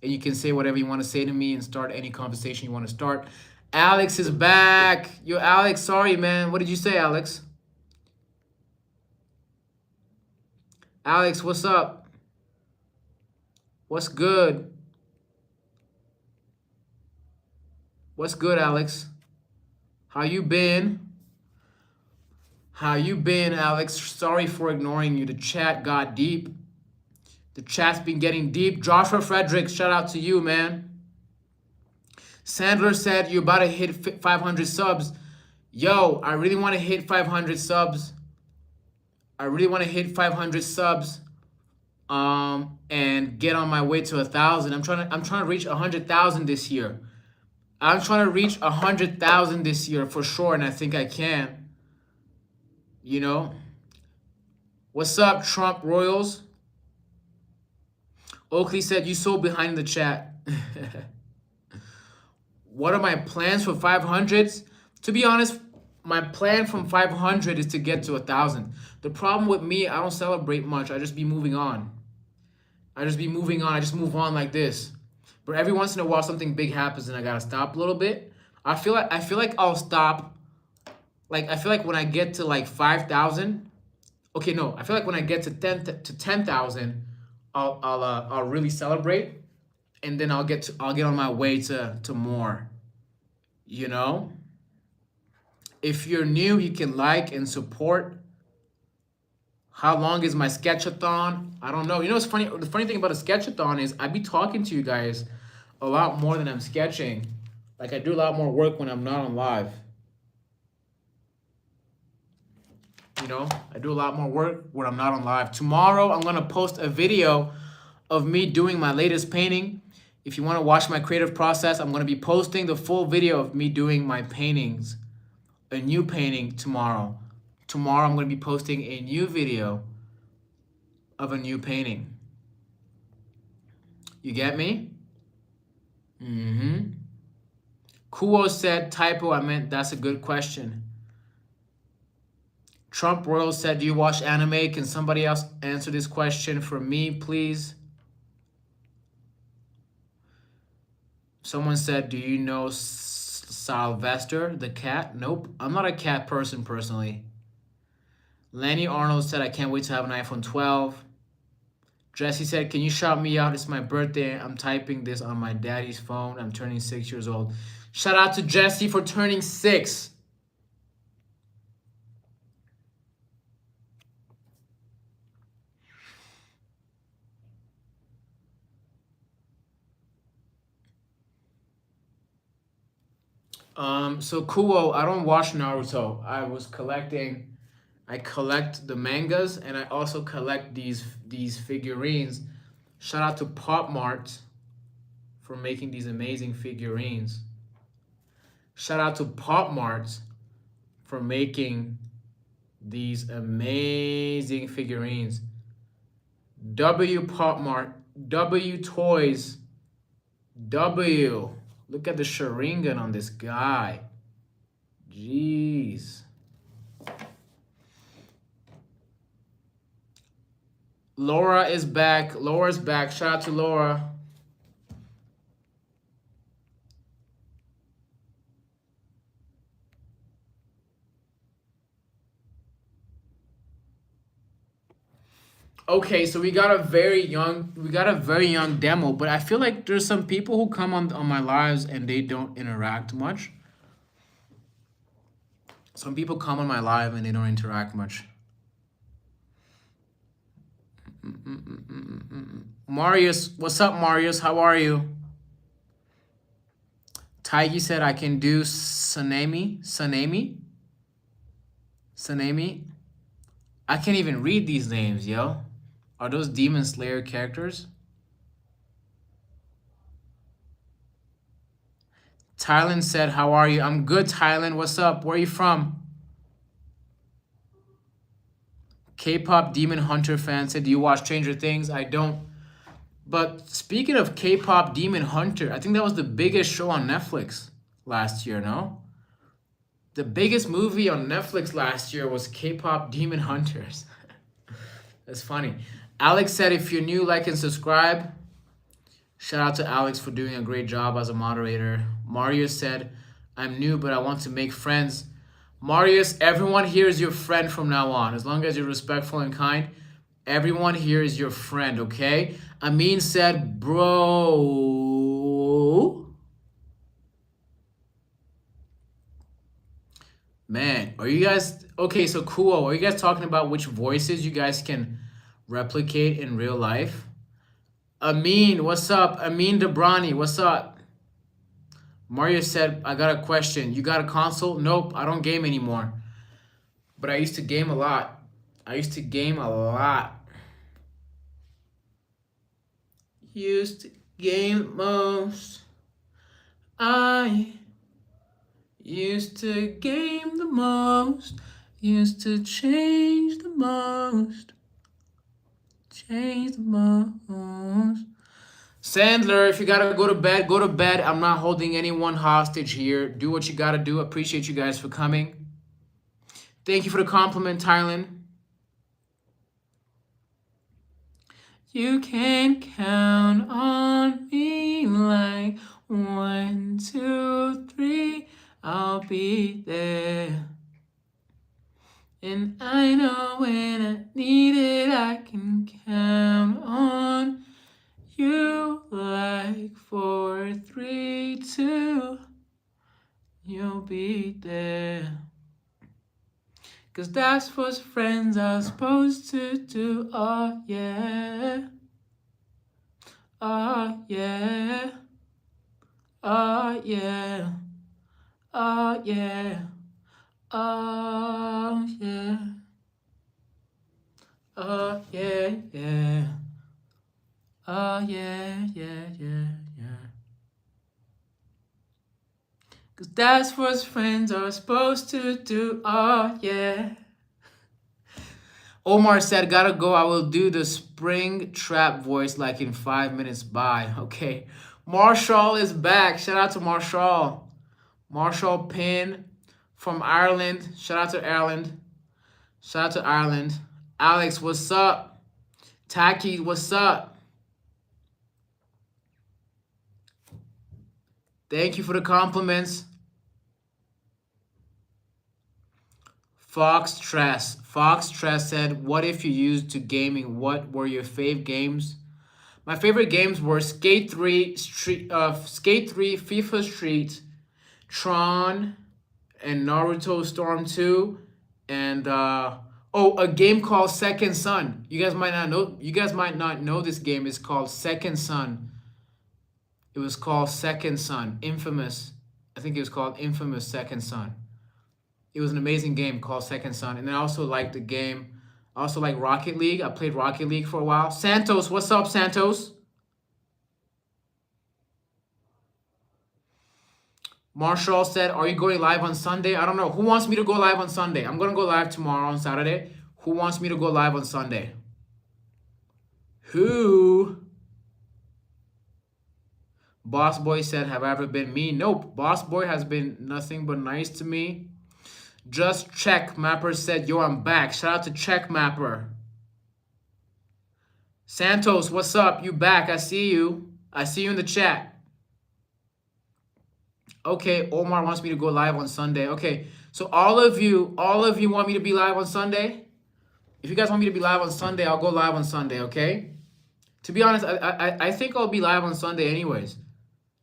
Speaker 1: And you can say whatever you want to say to me and start any conversation you want to start. Alex is back. Yo, Alex, sorry, man. What did you say, Alex? Alex, what's up? What's good? What's good, Alex? How you been? How you been, Alex? Sorry for ignoring you. The chat got deep. The chat's been getting deep. Joshua Frederick, shout out to you, man. Sandler said you're about to hit 500 subs. Yo, I really want to hit 500 subs. I really want to hit 500 subs. And get on my way to 1,000. I'm trying to reach 100,000 this year. I'm trying to reach 100,000 this year for sure, and I think I can. You know? What's up, Trump Royals? Oakley said, you so behind in the chat. What are my plans for 500s? To be honest, my plan from 500 is to get to 1,000. The problem with me, I don't celebrate much. I just be moving on. I just move on like this. But every once in a while, something big happens and I gotta stop a little bit. I feel like I'll stop. Like, I feel like when I get to like 5,000, okay, no, I feel like when I get to 10,000, I'll really celebrate, and then I'll get on my way to more. You know, if you're new, you can like and support. How long is my sketchathon? I don't know. You know what's funny? The funny thing about a sketchathon is I be talking to you guys a lot more than I'm sketching. Like, I do a lot more work when I'm not on live. You know, I do a lot more work when I'm not on live. Tomorrow, I'm going to post a video of me doing my latest painting. If you want to watch my creative process, I'm going to be posting the full video of me doing my paintings, a new painting tomorrow. Tomorrow I'm going to be posting a new video of a new painting. You get me? Mm-hmm. Kuo said, typo, I meant that's a good question. Trump Royal said, do you watch anime? Can somebody else answer this question for me, please? Someone said, do you know Sylvester the cat? Nope, I'm not a cat person personally. Lanny Arnold said, I can't wait to have an iPhone 12. Jesse said, can you shout me out? It's my birthday. I'm typing this on my daddy's phone. I'm turning 6 years old. Shout out to Jesse for turning 6. So Kuo, I don't watch Naruto. I collect the mangas, and I also collect these figurines. Shout out to Pop Mart for making these amazing figurines. Shout out to Pop Mart for making these amazing figurines. W Pop Mart, W Toys, W. Look at the Sharingan on this guy. Jeez. Laura is back. Laura's back. Shout out to Laura. Okay, so we got a very young demo, but I feel like there's some people who come on my lives and they don't interact much. Some people come on my live and they don't interact much. Marius, what's up, Marius? How are you? Taigi said I can do Sanemi. I can't even read these names, yo. Are those Demon Slayer characters? Thailand said, how are you? I'm good, Thailand. What's up? Where are you from? K-pop Demon Hunter fan said, do you watch Stranger Things? I don't. But speaking of K-pop Demon Hunter, I think that was the biggest show on Netflix last year, no? The biggest movie on Netflix last year was K-pop Demon Hunters. That's funny. Alex said, if you're new, like and subscribe. Shout out to Alex for doing a great job as a moderator. Marius said, I'm new, but I want to make friends. Marius, everyone here is your friend from now on. As long as you're respectful and kind, everyone here is your friend, okay? Amin said, bro. Man, are you guys... Okay, so cool. Are you guys talking about which voices you guys can replicate in real life? Amin, what's up? Amin Debrani, what's up? Mario said, I got a question. You got a console? Nope, I don't game anymore. But I used to game a lot. Used to game the most. I used to game the most. Used to change the most. Sandler, if you gotta go to bed, go to bed. I'm not holding anyone hostage here. Do what you gotta do. Appreciate you guys for coming. Thank you for the compliment, Thailand. You can count on me like 1, 2, 3. I'll be there. And I know when I need it, I can count on you like 4, 3, 2. You'll be there. 'Cause that's what friends are supposed to do. Oh yeah. Oh yeah. Oh yeah. Oh yeah. Oh yeah. Oh yeah, yeah. Oh yeah, yeah, yeah, yeah. 'Cause that's what friends are supposed to do. Oh, yeah. Omar said, gotta go. I will do the spring trap voice like in 5 minutes. Bye. Okay. Marshall is back. Shout out to Marshall. Marshall Pin from Ireland. Shout out to Ireland. Shout out to Ireland. Alex, what's up? Taki, what's up? Thank you for the compliments. Fox Tress said, what if you used to gaming? What were your fave games? My favorite games were Skate 3, FIFA Street, Tron, and Naruto Storm 2, and a game called Second Son. You guys might not know this game. It's called Second Son. It was called Second Son. Infamous. I think it was called Infamous Second Son. It was an amazing game called Second Son. And I also liked the game. I also like Rocket League. I played Rocket League for a while. Santos, what's up, Santos? Marshall said, are you going live on Sunday? I don't know. Who wants me to go live on Sunday? I'm going to go live tomorrow on Saturday. Who wants me to go live on Sunday? Who? Boss Boy said, have I ever been mean? Nope. Boss Boy has been nothing but nice to me. Just Check Mapper said, yo, I'm back. Shout out to Check Mapper. Santos, what's up? You back. I see you. I see you in the chat. Okay, Omar wants me to go live on Sunday. Okay, so all of you want me to be live on Sunday? If you guys want me to be live on Sunday, I'll go live on Sunday, okay? To be honest, I think I'll be live on Sunday anyways.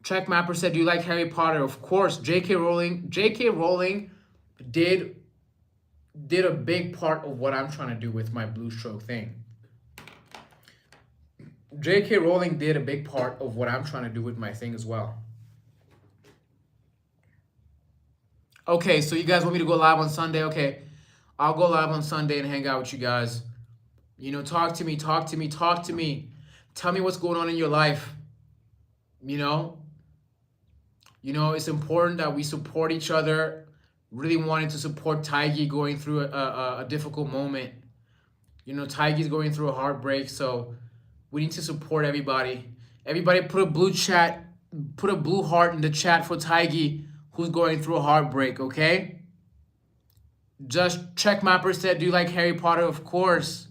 Speaker 1: Check Mapper said, do you like Harry Potter? Of course, J.K. Rowling did a big part of what I'm trying to do with my Blue Stroke thing. J.K. Rowling did a big part of what I'm trying to do with my thing as well. Okay, so you guys want me to go live on Sunday? Okay, I'll go live on Sunday and hang out with you guys. You know, talk to me. Tell me what's going on in your life. You know, it's important that we support each other. Really wanting to support Taigi going through a difficult moment. You know, Taigi's going through a heartbreak, so we need to support everybody. Everybody put a blue heart in the chat for Taigi, who's going through a heartbreak, okay? Just Check Mapper said, do you like Harry Potter? Of course.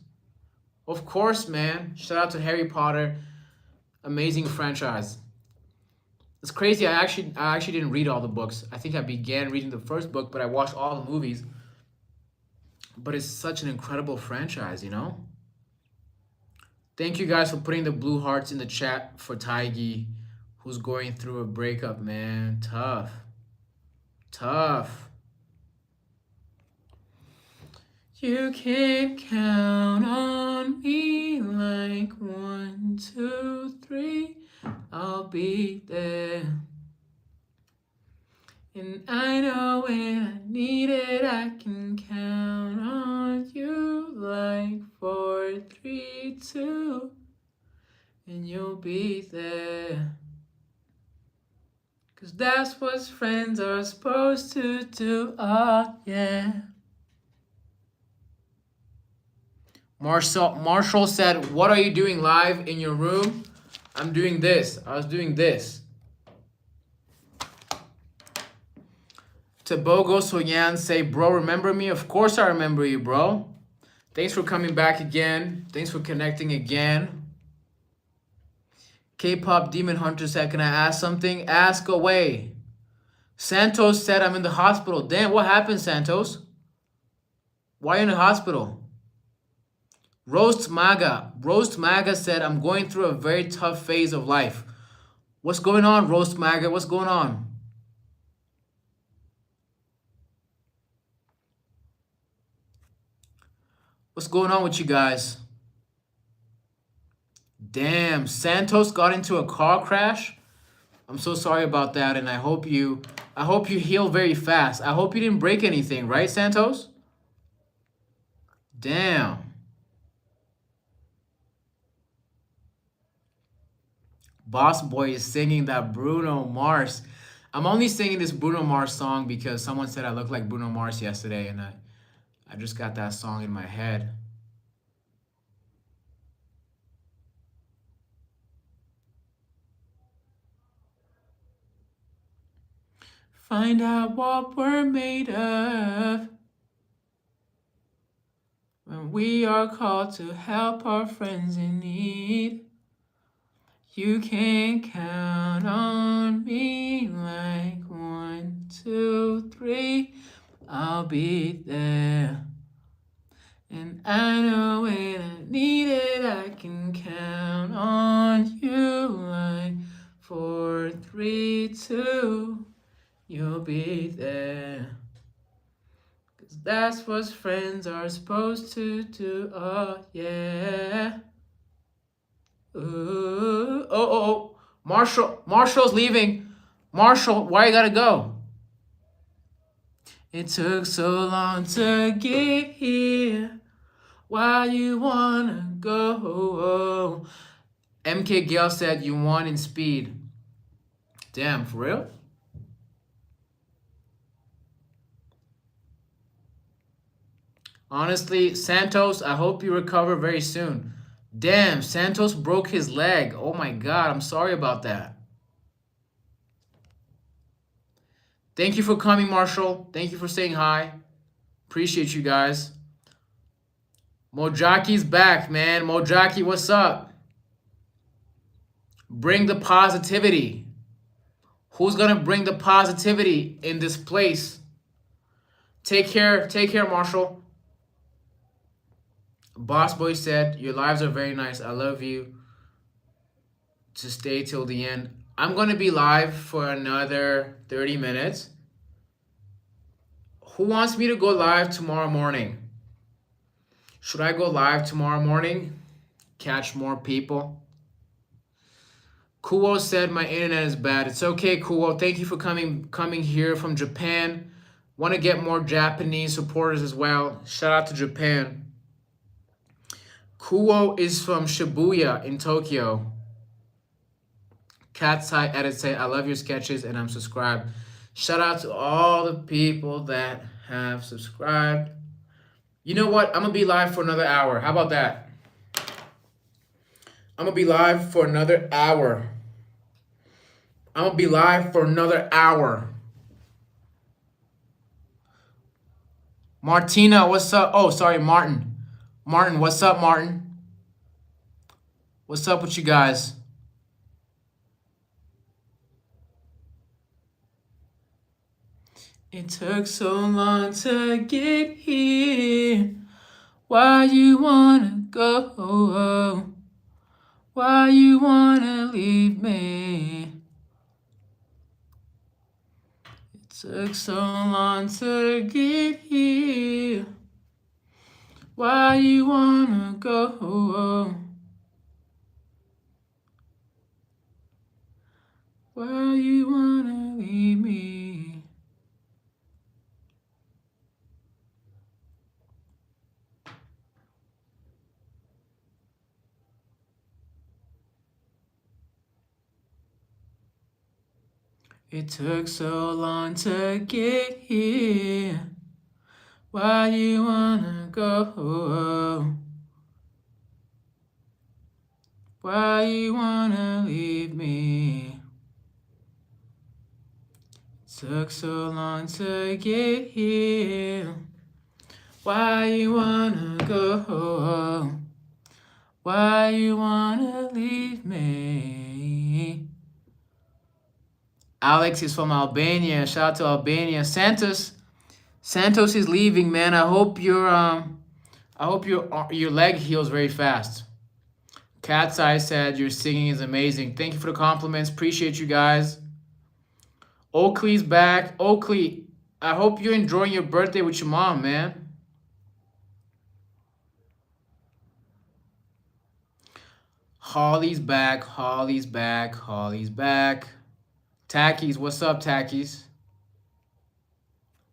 Speaker 1: Of course, man. Shout out to Harry Potter. Amazing franchise. It's crazy. I actually didn't read all the books. I think I began reading the first book, but I watched all the movies. But it's such an incredible franchise, you know? Thank you guys for putting the blue hearts in the chat for Taigi, who's going through a breakup, man. Tough. You can count on me like 1, 2, 3. I'll be there. And I know when I need it, I can count on you like 4, 3, 2. And you'll be there. 'Cause that's what friends are supposed to do. Oh, yeah. Marshall said, what are you doing live in your room? I'm doing this. I was doing this. Tobogo Soyan say, bro, remember me? Of course I remember you, bro. Thanks for coming back again. Thanks for connecting again. K-pop Demon Hunter said, can I ask something? Ask away. Santos said, I'm in the hospital. Damn, what happened, Santos? Why are you in the hospital? Roast Maga said, I'm going through a very tough phase of life. What's going on, Roast Maga? What's going on? What's going on with you guys? Damn, Santos got into a car crash. I'm so sorry about that, and I hope you heal very fast. I hope you didn't break anything, right, Santos? Damn. Boss Boy is singing that Bruno Mars. I'm only singing this Bruno Mars song because someone said I look like Bruno Mars yesterday, and I just got that song in my head. Find out what we're made of when we are called to help our friends in need. You can count on me like 1, 2, 3. I'll be there. And I know when I need it, I can count on you like 4, 3, 2. You'll be there. 'Cause that's what friends are supposed to do. Oh, yeah. Ooh. Oh. Marshall's leaving. Marshall, why you gotta go? It took so long to get here. Why you wanna go? MK Gale said you won in speed. Damn, for real? Honestly, Santos, I hope you recover very soon. Damn, Santos broke his leg. Oh my god, I'm sorry about that. Thank you for coming, Marshall. Thank you for saying hi. Appreciate you guys. Mojaki's back, man. Mojaki, what's up? Bring the positivity. Who's gonna bring the positivity in this place? Take care, Marshall. Boss Boy said, your lives are very nice. I love you to stay till the end. I'm gonna be live for another 30 minutes. Who wants me to go live tomorrow morning? Should I go live tomorrow morning? Catch more people? Kuo said my internet is bad. It's okay, Kuo. Thank you for coming here from Japan. Want to get more Japanese supporters as well. Shout out to Japan. Kuo is from Shibuya in Tokyo. Cat's Eye Edit say, I love your sketches and I'm subscribed. Shout out to all the people that have subscribed. You know what? I'm going to be live for another hour. How about that? I'm going to be live for another hour. Martina, what's up? Oh, sorry, Martin. Martin, what's up, Martin? What's up with you guys? It took so long to get here. Why you wanna go? Why you wanna leave me? It took so long to get here. Why you wanna go? Why you wanna leave me? It took so long to get here. Why you wanna go? Why you wanna leave me? It took so long to get here. Why you wanna go? Why you wanna leave me? Alex is from Albania. Shout out to Albania. Santos is leaving, man. I hope your leg heals very fast. Cat's Eye said your singing is amazing. Thank you for the compliments. Appreciate you guys. Oakley's back. Oakley, I hope you're enjoying your birthday with your mom, man. Holly's back. Tackies, what's up, Tackies?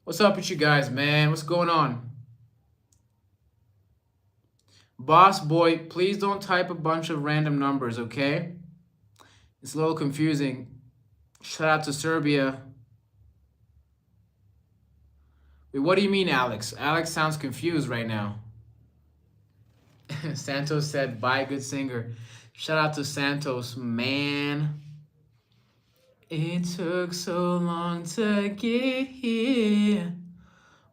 Speaker 1: What's up with you guys, man? What's going on? Boss Boy, please don't type a bunch of random numbers, okay? It's a little confusing. Shout out to Serbia. Wait, what do you mean, Alex? Alex sounds confused right now. Santos said, bye, good singer. Shout out to Santos, man. It took so long to get here.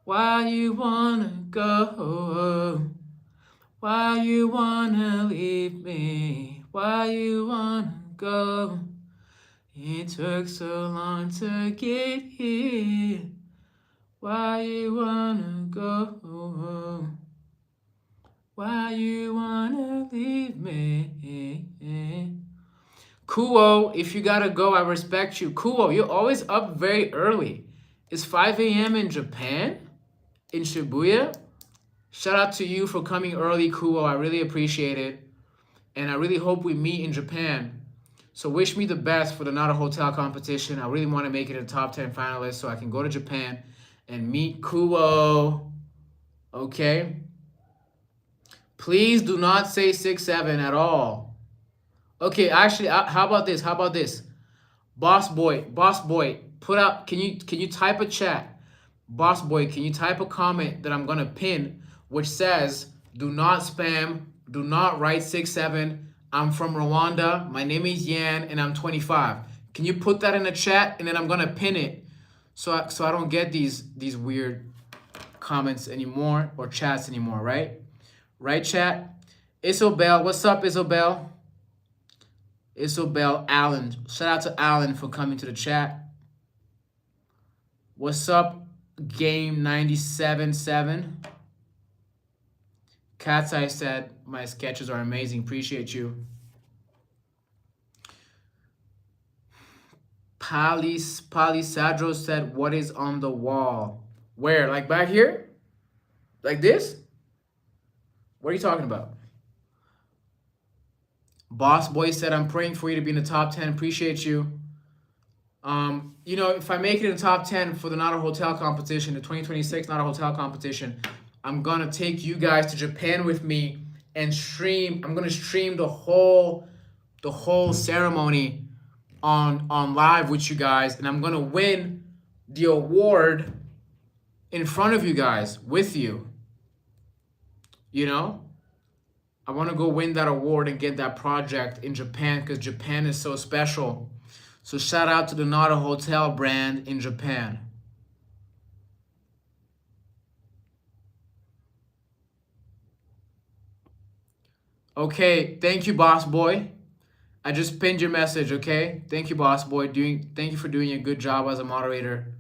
Speaker 1: Why you wanna go? Why you wanna leave me? Why you wanna go? It took so long to get here. Why you wanna go? Why you wanna leave me? Kuo, if you gotta go, I respect you. Kuo, you're always up very early. It's 5 a.m. in Japan? In Shibuya? Shout out to you for coming early, Kuo. I really appreciate it. And I really hope we meet in Japan. So wish me the best for the Not a Hotel competition. I really want to make it a top 10 finalist so I can go to Japan and meet Kuo. Okay? Please do not say 6'7" at all. Okay, actually, how about this? How about this? Boss boy, put out, can you type a chat? Boss boy, can you type a comment that I'm gonna pin which says, do not spam, do not write 6'7". I'm from Rwanda. My name is Yan and I'm 25. Can you put that in the chat and then I'm gonna pin it so I don't get these weird comments anymore or chats anymore, right? Right, chat? Isobel, what's up, Isobel? Isobel Allen. Shout out to Allen for coming to the chat. What's up, Game 97.7? Cat's Eye said, my sketches are amazing. Appreciate you. Palisadro said, what is on the wall? Where? Like back here? Like this? What are you talking about? Boss Boy said, I'm praying for you to be in the top 10. Appreciate you. You know, if I make it in the top 10 for the Not a Hotel competition, the 2026 Not a Hotel competition, I'm gonna take you guys to Japan with me and stream. I'm gonna stream the whole ceremony on live with you guys, and I'm gonna win the award in front of you guys with you. You know, I want to go win that award and get that project in Japan because Japan is so special. So shout out to the Not a Hotel brand in Japan. Okay, thank you, boss boy. I just pinned your message, okay? Thank you, boss boy. Thank you for doing a good job as a moderator.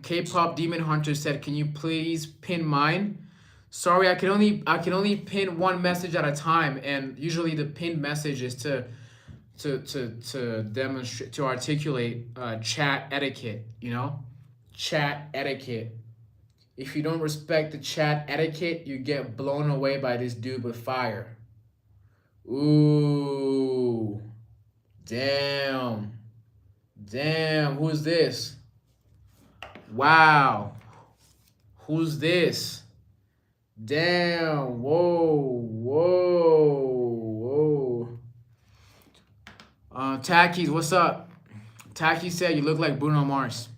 Speaker 1: K-pop Demon Hunter said, "Can you please pin mine?" Sorry, I can only pin one message at a time, and usually the pinned message is to demonstrate, to articulate chat etiquette, you know? Chat etiquette. If you don't respect the chat etiquette, you get blown away by this dude with fire. Ooh. Damn. Damn, who's this? Wow. Who's this? Damn. Whoa. Takis, what's up? Taki said you look like Bruno Mars.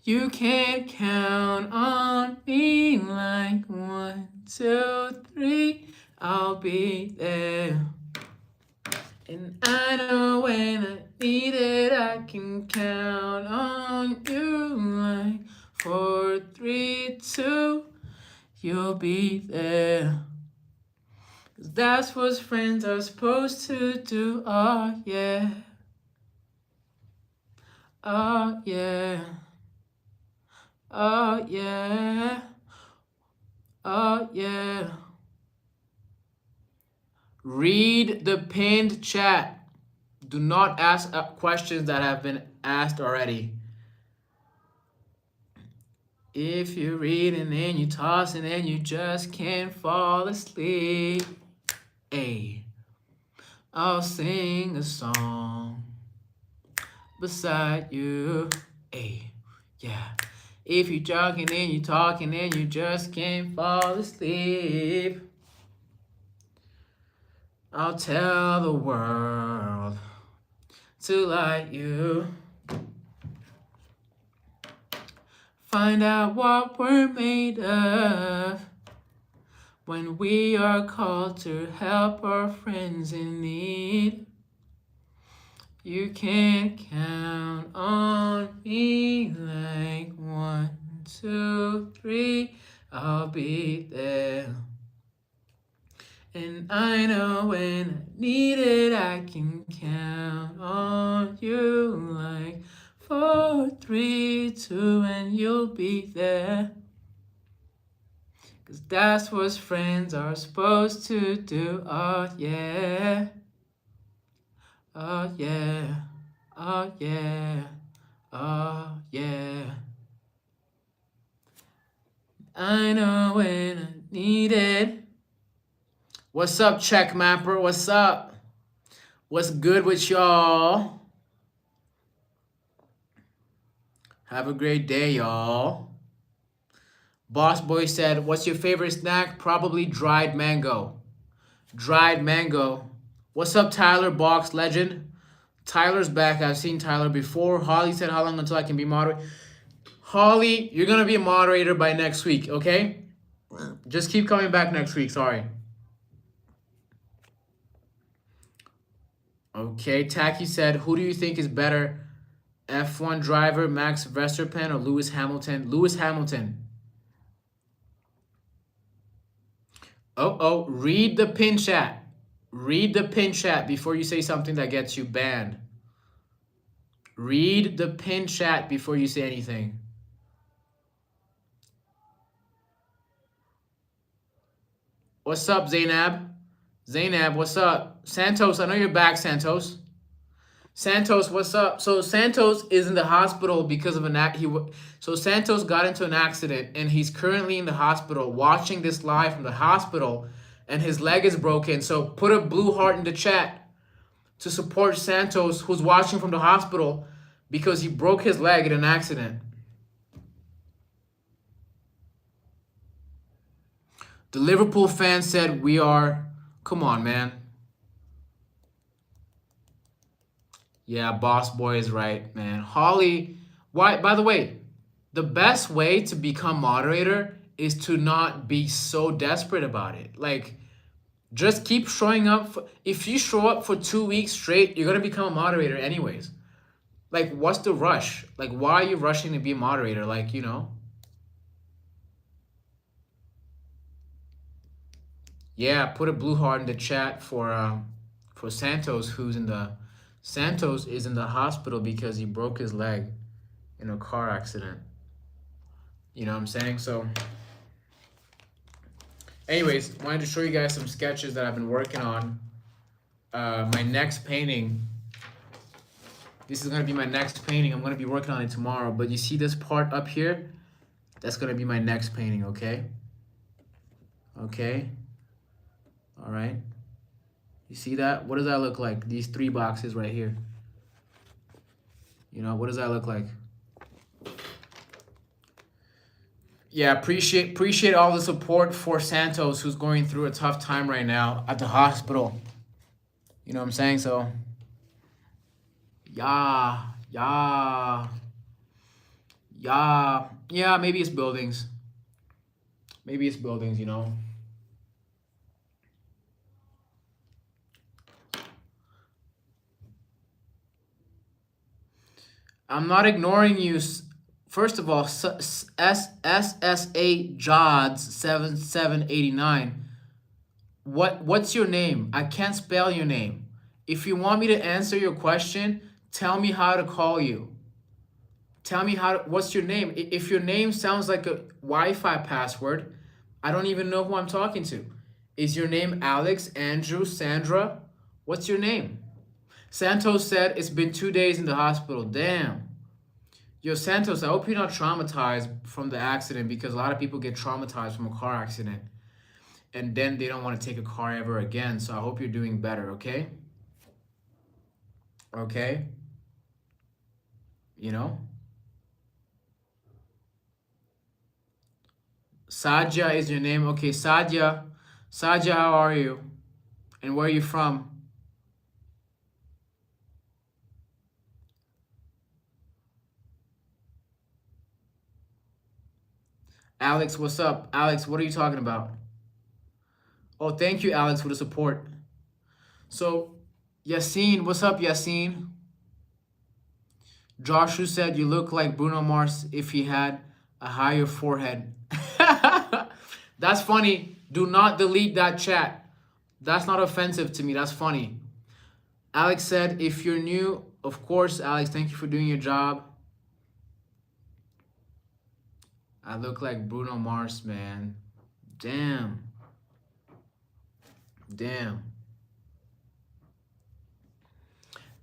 Speaker 1: You can't count on me like 1, 2, 3. I'll be there. And I know when I need it, I can count on you like 4, 3, 2. You'll be there. 'Cause that's what friends are supposed to do. Oh, yeah. Oh, yeah. Oh, yeah. Oh, yeah. Read the pinned chat. Do not ask questions that have been asked already. If you're reading and you're tossing and you just can't fall asleep, hey, I'll sing a song beside you. Hey, yeah. If you're talking and you're talking and you just can't fall asleep, I'll tell the world to like you. Find out what we're made of when we are called to help our friends in need. You can count on me like 1, 2, 3, I'll be there. And I know when I need it, I can count on you like 4, 3, 2, and you'll be there. 'Cause that's what friends are supposed to do. Oh yeah. Oh yeah. Oh yeah. Oh yeah. I know when I need it. What's up, check mapper? What's up? What's good with y'all? Have a great day, y'all. Boss Boy said, what's your favorite snack? Probably dried mango. Dried mango. What's up, Tyler, Box Legend? Tyler's back. I've seen Tyler before. Holly said, how long until I can be moderator? Holly, you're going to be a moderator by next week, okay? Just keep coming back next week. Sorry. Okay, Tacky said, who do you think is better? F1 driver Max Verstappen or Lewis Hamilton? Lewis Hamilton. Oh, read the pin chat. Read the pin chat before you say something that gets you banned. Read the pin chat before you say anything. What's up, Zainab? Zainab, what's up? Santos, I know you're back, Santos. Santos, what's up? So Santos is in the hospital because of so Santos got into an accident and he's currently in the hospital watching this live from the hospital and his leg is broken. So put a blue heart in the chat to support Santos, who's watching from the hospital because he broke his leg in an accident. The Liverpool fan said we are, come on, man. Yeah, Boss Boy is right, man. Holly, why? By the way, the best way to become moderator is to not be so desperate about it. Like, just keep showing up. If you show up for 2 weeks straight, you're gonna become a moderator anyways. Like, what's the rush? Like, why are you rushing to be a moderator? Like, you know. Yeah, put a blue heart in the chat for Santos, who's in the Santos is in the hospital because he broke his leg in a car accident. You know what I'm saying? So, anyways, wanted to show you guys some sketches that I've been working on. My next painting. This is gonna be my next painting. I'm gonna be working on it tomorrow. But you see this part up here? That's gonna be my next painting. Okay. Okay. All right. You see that? What does that look like? These 3 boxes right here. You know, what does that look like? Yeah, appreciate all the support for Santos, who's going through a tough time right now at the hospital. You know what I'm saying? So, yeah, maybe it's buildings. Maybe it's buildings, you know. I'm not ignoring you. First of all, SSA Jods 7789. What's your name? I can't spell your name. If you want me to answer your question, tell me how to call you. Tell me what's your name? If your name sounds like a Wi-Fi password, I don't even know who I'm talking to. Is your name Alex, Andrew, Sandra? What's your name? Santos said it's been 2 days in the hospital. Damn. Yo, Santos, I hope you're not traumatized from the accident, because a lot of people get traumatized from a car accident and then they don't want to take a car ever again. So I hope you're doing better, okay? Okay? You know? Sadia is your name. Okay, Sadia. Sadia, how are you? And where are you from? Alex, what's up? Alex, what are you talking about? Oh, thank you, Alex, for the support. So, Yassine, what's up, Yassine? Joshua said you look like Bruno Mars if he had a higher forehead. That's funny. Do not delete that chat. That's not offensive to me. That's funny. Alex said, if you're new, of course, Alex, thank you for doing your job. I look like Bruno Mars, man. Damn. Damn.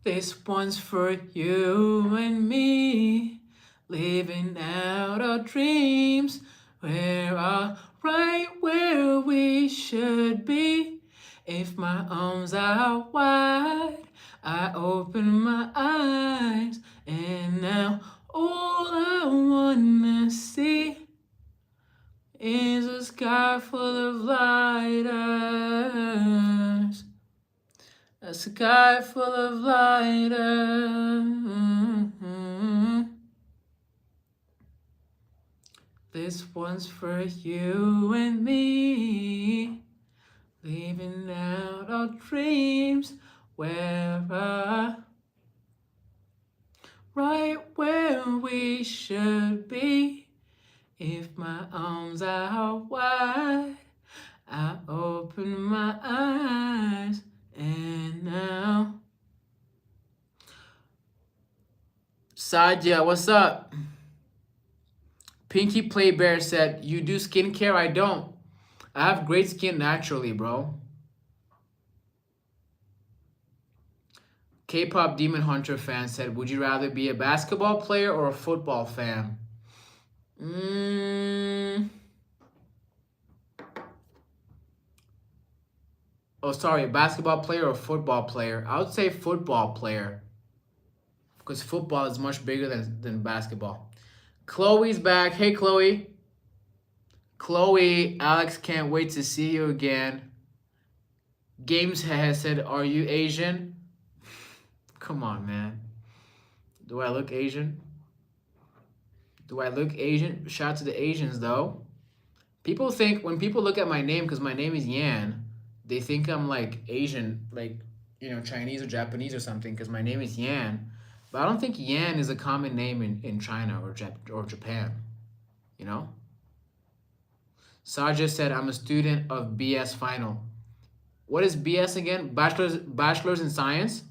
Speaker 1: This one's for you and me, living out our dreams. We're all right where we should be. If my arms are wide, I open my eyes, and now all I wanna see is a sky full of lighters. A sky full of lighters. This one's for you and me, leaving out our dreams, right where we should be. If my arms are wide, I open my eyes, and now. Sadia, what's up? Pinky Play Bear said, you do skincare? I don't. I have great skin naturally, bro. K-pop Demon Hunter fan said, would you rather be a basketball player or a football fan? Oh, sorry, a basketball player or football player? I would say football player, because football is much bigger than basketball. Chloe's back. Hey, Chloe. Chloe, Alex, can't wait to see you again. Games has said, are you Asian? Come on, man. Do I look Asian? Do I look Asian? Shout out to the Asians, though. People think, when people look at my name, because my name is Yan, they think I'm like Asian, like, you know, Chinese or Japanese or something, because my name is Yan. But I don't think Yan is a common name in China or Japan, you know? Saja said, I'm a student of BS final. What is BS again? Bachelor's in science?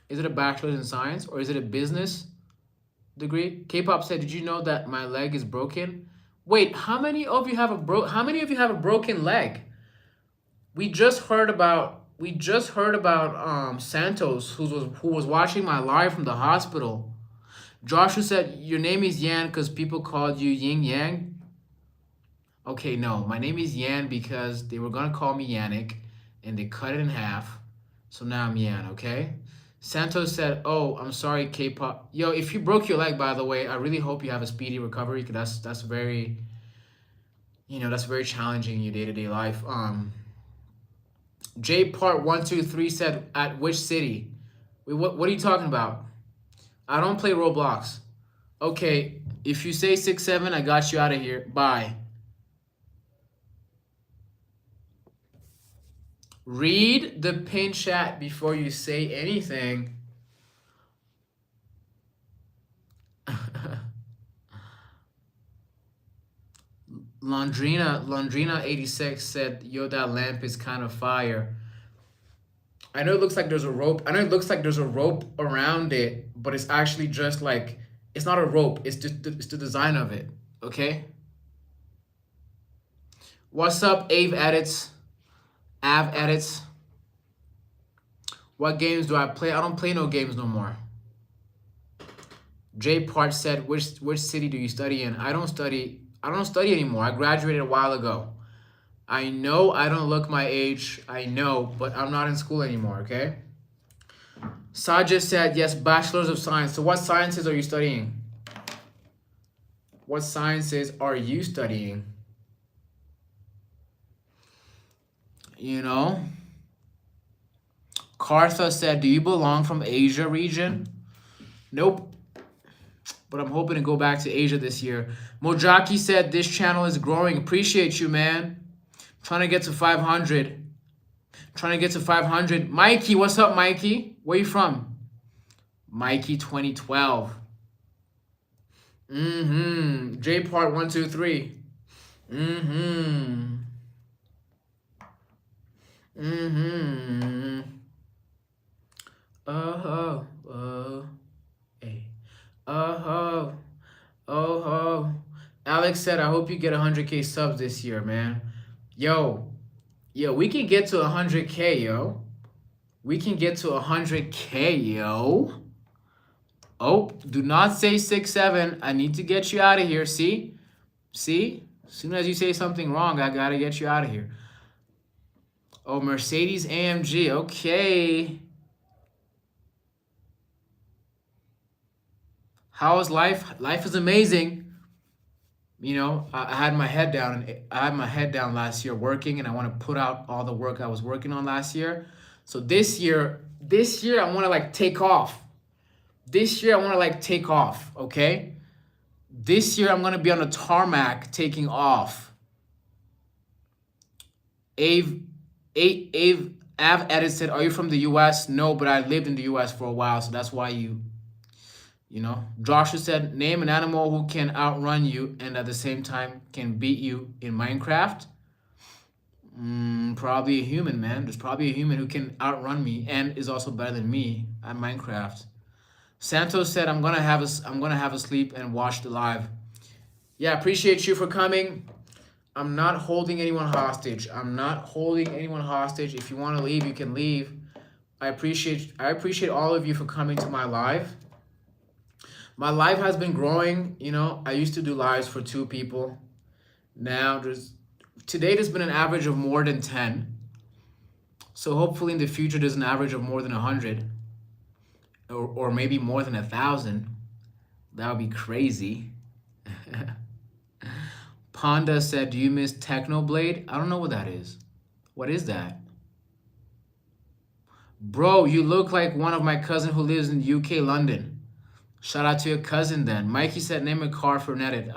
Speaker 1: Is it a bachelor's in science, or is it a business degree? K-pop said, did you know that my leg is broken? Wait, how many of you have a broken leg? We just heard about Santos, who was watching my live from the hospital. Joshua said, your name is Yan because people called you Yin Yang. Okay, no, my name is Yan because they were gonna call me Yannick, and they cut it in half, so now I'm Yan. Okay. Santos said, oh, I'm sorry, K-pop. Yo, if you broke your leg, by the way, I really hope you have a speedy recovery, because that's very, that's very challenging in your day-to-day life. J Part 123 said, at which city? Wait, what are you talking about? I don't play Roblox. Okay, if you say 6-7, I got you out of here. Bye. Read the pin chat before you say anything. Londrina 86 said, yo, that lamp is kind of fire. I know it looks like there's a rope. Around it, but it's actually just like, it's not a rope. It's just it's the design of it. Okay. What's up, Av Edits? What games do I play? I don't play no games no more. J Part said, which city do you study in? I don't study anymore. I graduated a while ago. I know I don't look my age. I know, but I'm not in school anymore, okay? Sajid said, yes, Bachelor's of Science. So what sciences are you studying? What sciences are you studying? You know? Kartha said, do you belong from Asia region? Nope. But I'm hoping to go back to Asia this year. Mojaki said, this channel is growing. Appreciate you, man. Trying to get to 500. Trying to get to 500. Mikey, what's up, Mikey? Where you from? Mikey 2012. J part 123. Oh, oh, hey. Oh, oh. Alex said, I hope you get 100K subs this year, man. Yo, we can get to 100K, yo. We can get to 100K, yo. Oh, do not say 6'7". I need to get you out of here. See? See? As soon as you say something wrong, I gotta get you out of here. Oh, Mercedes AMG. Okay. How is life? Life is amazing. You know, I had my head down. I had my head down last year working, and I want to put out all the work I was working on last year. So this year I want to like take off. This year I want to like take off, okay? This year I'm going to be on a tarmac taking off. Av Edit said, are you from the US? No, but I lived in the US for a while, so that's why you know. Joshua said, name an animal who can outrun you and at the same time can beat you in Minecraft. Probably a human, man. There's probably a human who can outrun me and is also better than me at Minecraft. Santos said, I'm gonna have a sleep and watch the live. Yeah, appreciate you for coming. I'm not holding anyone hostage. I'm not holding anyone hostage. If you want to leave, you can leave. I appreciate all of you for coming to my live. My live has been growing. You know, I used to do lives for 2 people. Now today there's been an average of more than 10. So hopefully in the future there's an average of more than 100. Or maybe more than 1,000. That would be crazy. Panda said, do you miss Technoblade? I don't know what that is. What is that? Bro, you look like one of my cousin who lives in UK, London. Shout out to your cousin then. Mikey said, name a car for Netted.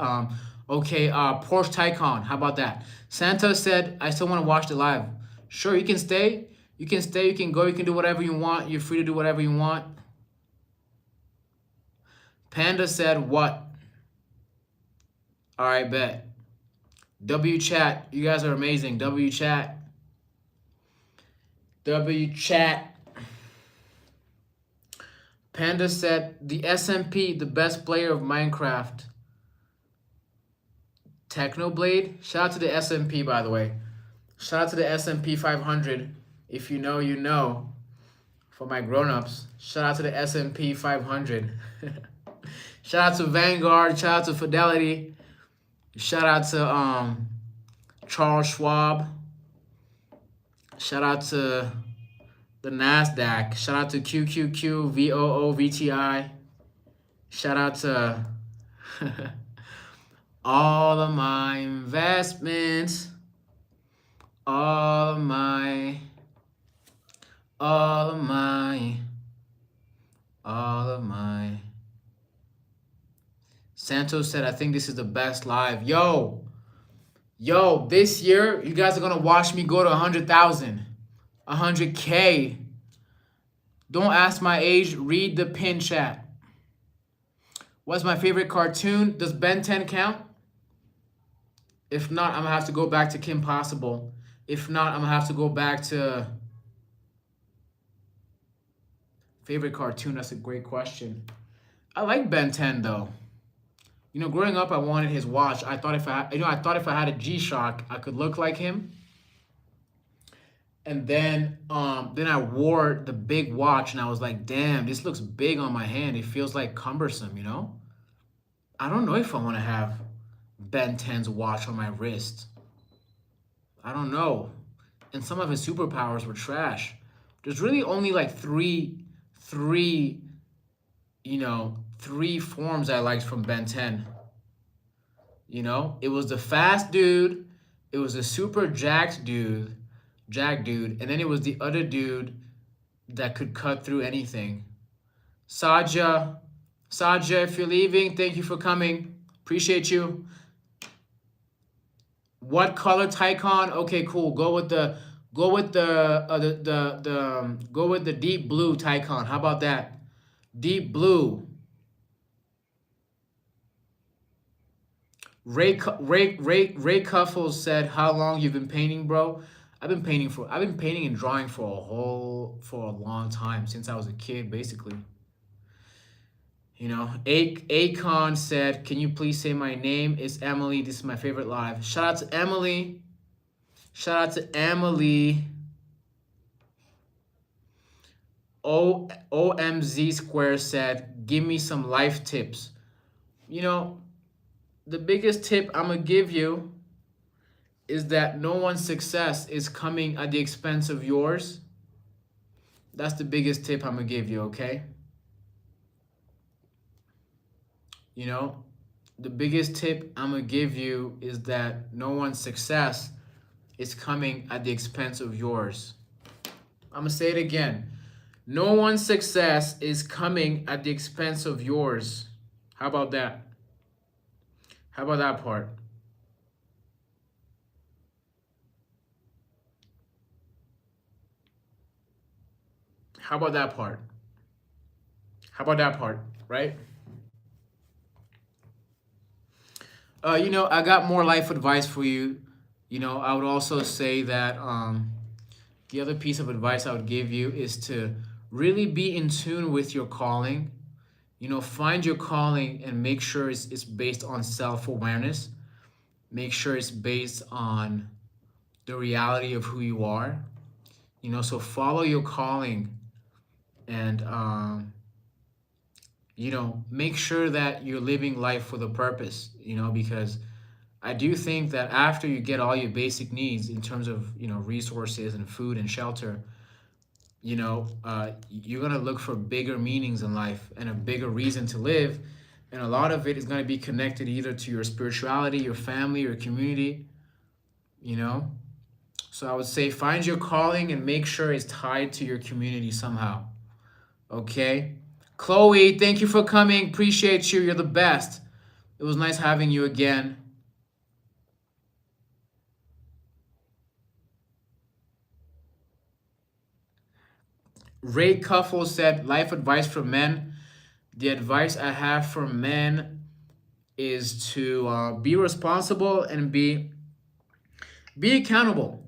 Speaker 1: Okay, Porsche Taycan. How about that? Santa said, I still want to watch the live. Sure, you can stay. You can stay, you can go, you can do whatever you want. You're free to do whatever you want. Panda said, what? All right, bet. W chat, you guys are amazing. W chat. W chat. Panda said, the SMP, the best player of Minecraft. Technoblade. Shout out to the SMP, by the way. Shout out to the SMP 500. If you know, you know. For my grown-ups. Shout out to the SMP 500. Shout out to Vanguard. Shout out to Fidelity. Shout out to Charles Schwab. Shout out to the NASDAQ. Shout out to QQQ, VOO, VTI. Shout out to all of my investments. All of my. Santos said, I think this is the best live. Yo, this year, you guys are going to watch me go to 100,000. 100K. Don't ask my age. Read the pin chat. What's my favorite cartoon? Does Ben 10 count? If not, I'm going to have to go back to Kim Possible. If not, I'm going to have to go back to... Favorite cartoon? That's a great question. I like Ben 10 though. You know, growing up, I wanted his watch. I thought if I had a G-Shock, I could look like him. And then I wore the big watch, and I was like, damn, this looks big on my hand. It feels like cumbersome, you know? I don't know if I want to have Ben 10's watch on my wrist. I don't know. And some of his superpowers were trash. There's really only like three forms I liked from Ben 10. You know, it was the fast dude, it was a super jacked dude, and then it was the other dude that could cut through anything. Saja, Saja, if you're leaving, thank you for coming. Appreciate you. What color Tycon? Okay, cool. Go with the deep blue Tycon. How about that? Deep blue. Ray Cuffles said, "How long you've been painting, bro?" I've been painting and drawing for a long time, since I was a kid, basically. You know, Akon said, "Can you please say my name? It's Emily. This is my favorite live." Shout out to Emily. Shout out to Emily. OMZ Square said, "Give me some life tips." You know, the biggest tip I'm gonna give you is that no one's success is coming at the expense of yours. That's the biggest tip I'm gonna give you, okay? You know, the biggest tip I'm gonna give you is that no one's success is coming at the expense of yours. I'm gonna say it again. No one's success is coming at the expense of yours. How about that? How about that part? How about that part? How about that part, right? You know, I got more life advice for you. You know, I would also say that the other piece of advice I would give you is to really be in tune with your calling. You know, find your calling and make sure it's based on self-awareness. Make sure it's based on the reality of who you are. You know, so follow your calling and, you know, make sure that you're living life with a purpose, you know, because I do think that after you get all your basic needs in terms of, you know, resources and food and shelter, you know, you're going to look for bigger meanings in life and a bigger reason to live. And a lot of it is going to be connected either to your spirituality, your family, your community, you know. So I would say find your calling and make sure it's tied to your community somehow. Okay. Chloe, thank you for coming. Appreciate you. You're the best. It was nice having you again. Ray Cuffle said, life advice for men. The advice I have for men is to be responsible and be accountable.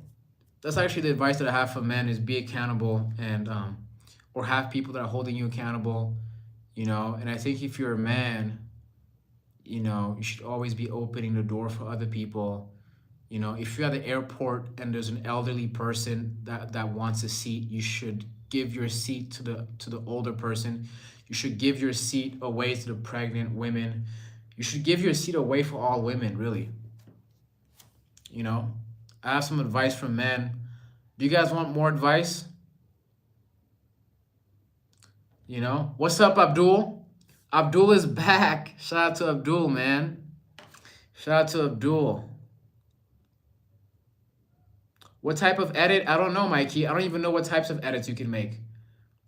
Speaker 1: That's actually the advice that I have for men is be accountable and or have people that are holding you accountable, you know. And I think if you're a man, you know, you should always be opening the door for other people. You know, if you're at the airport and there's an elderly person that wants a seat, you should give your seat to the older person. You should give your seat away to the pregnant women. You should give your seat away for all women, really. You know, I have some advice from men. Do you guys want more advice? You know, what's up, Abdul? Abdul is back. Shout out to Abdul, man. Shout out to Abdul. What type of edit? I don't know, Mikey. I don't even know what types of edits you can make.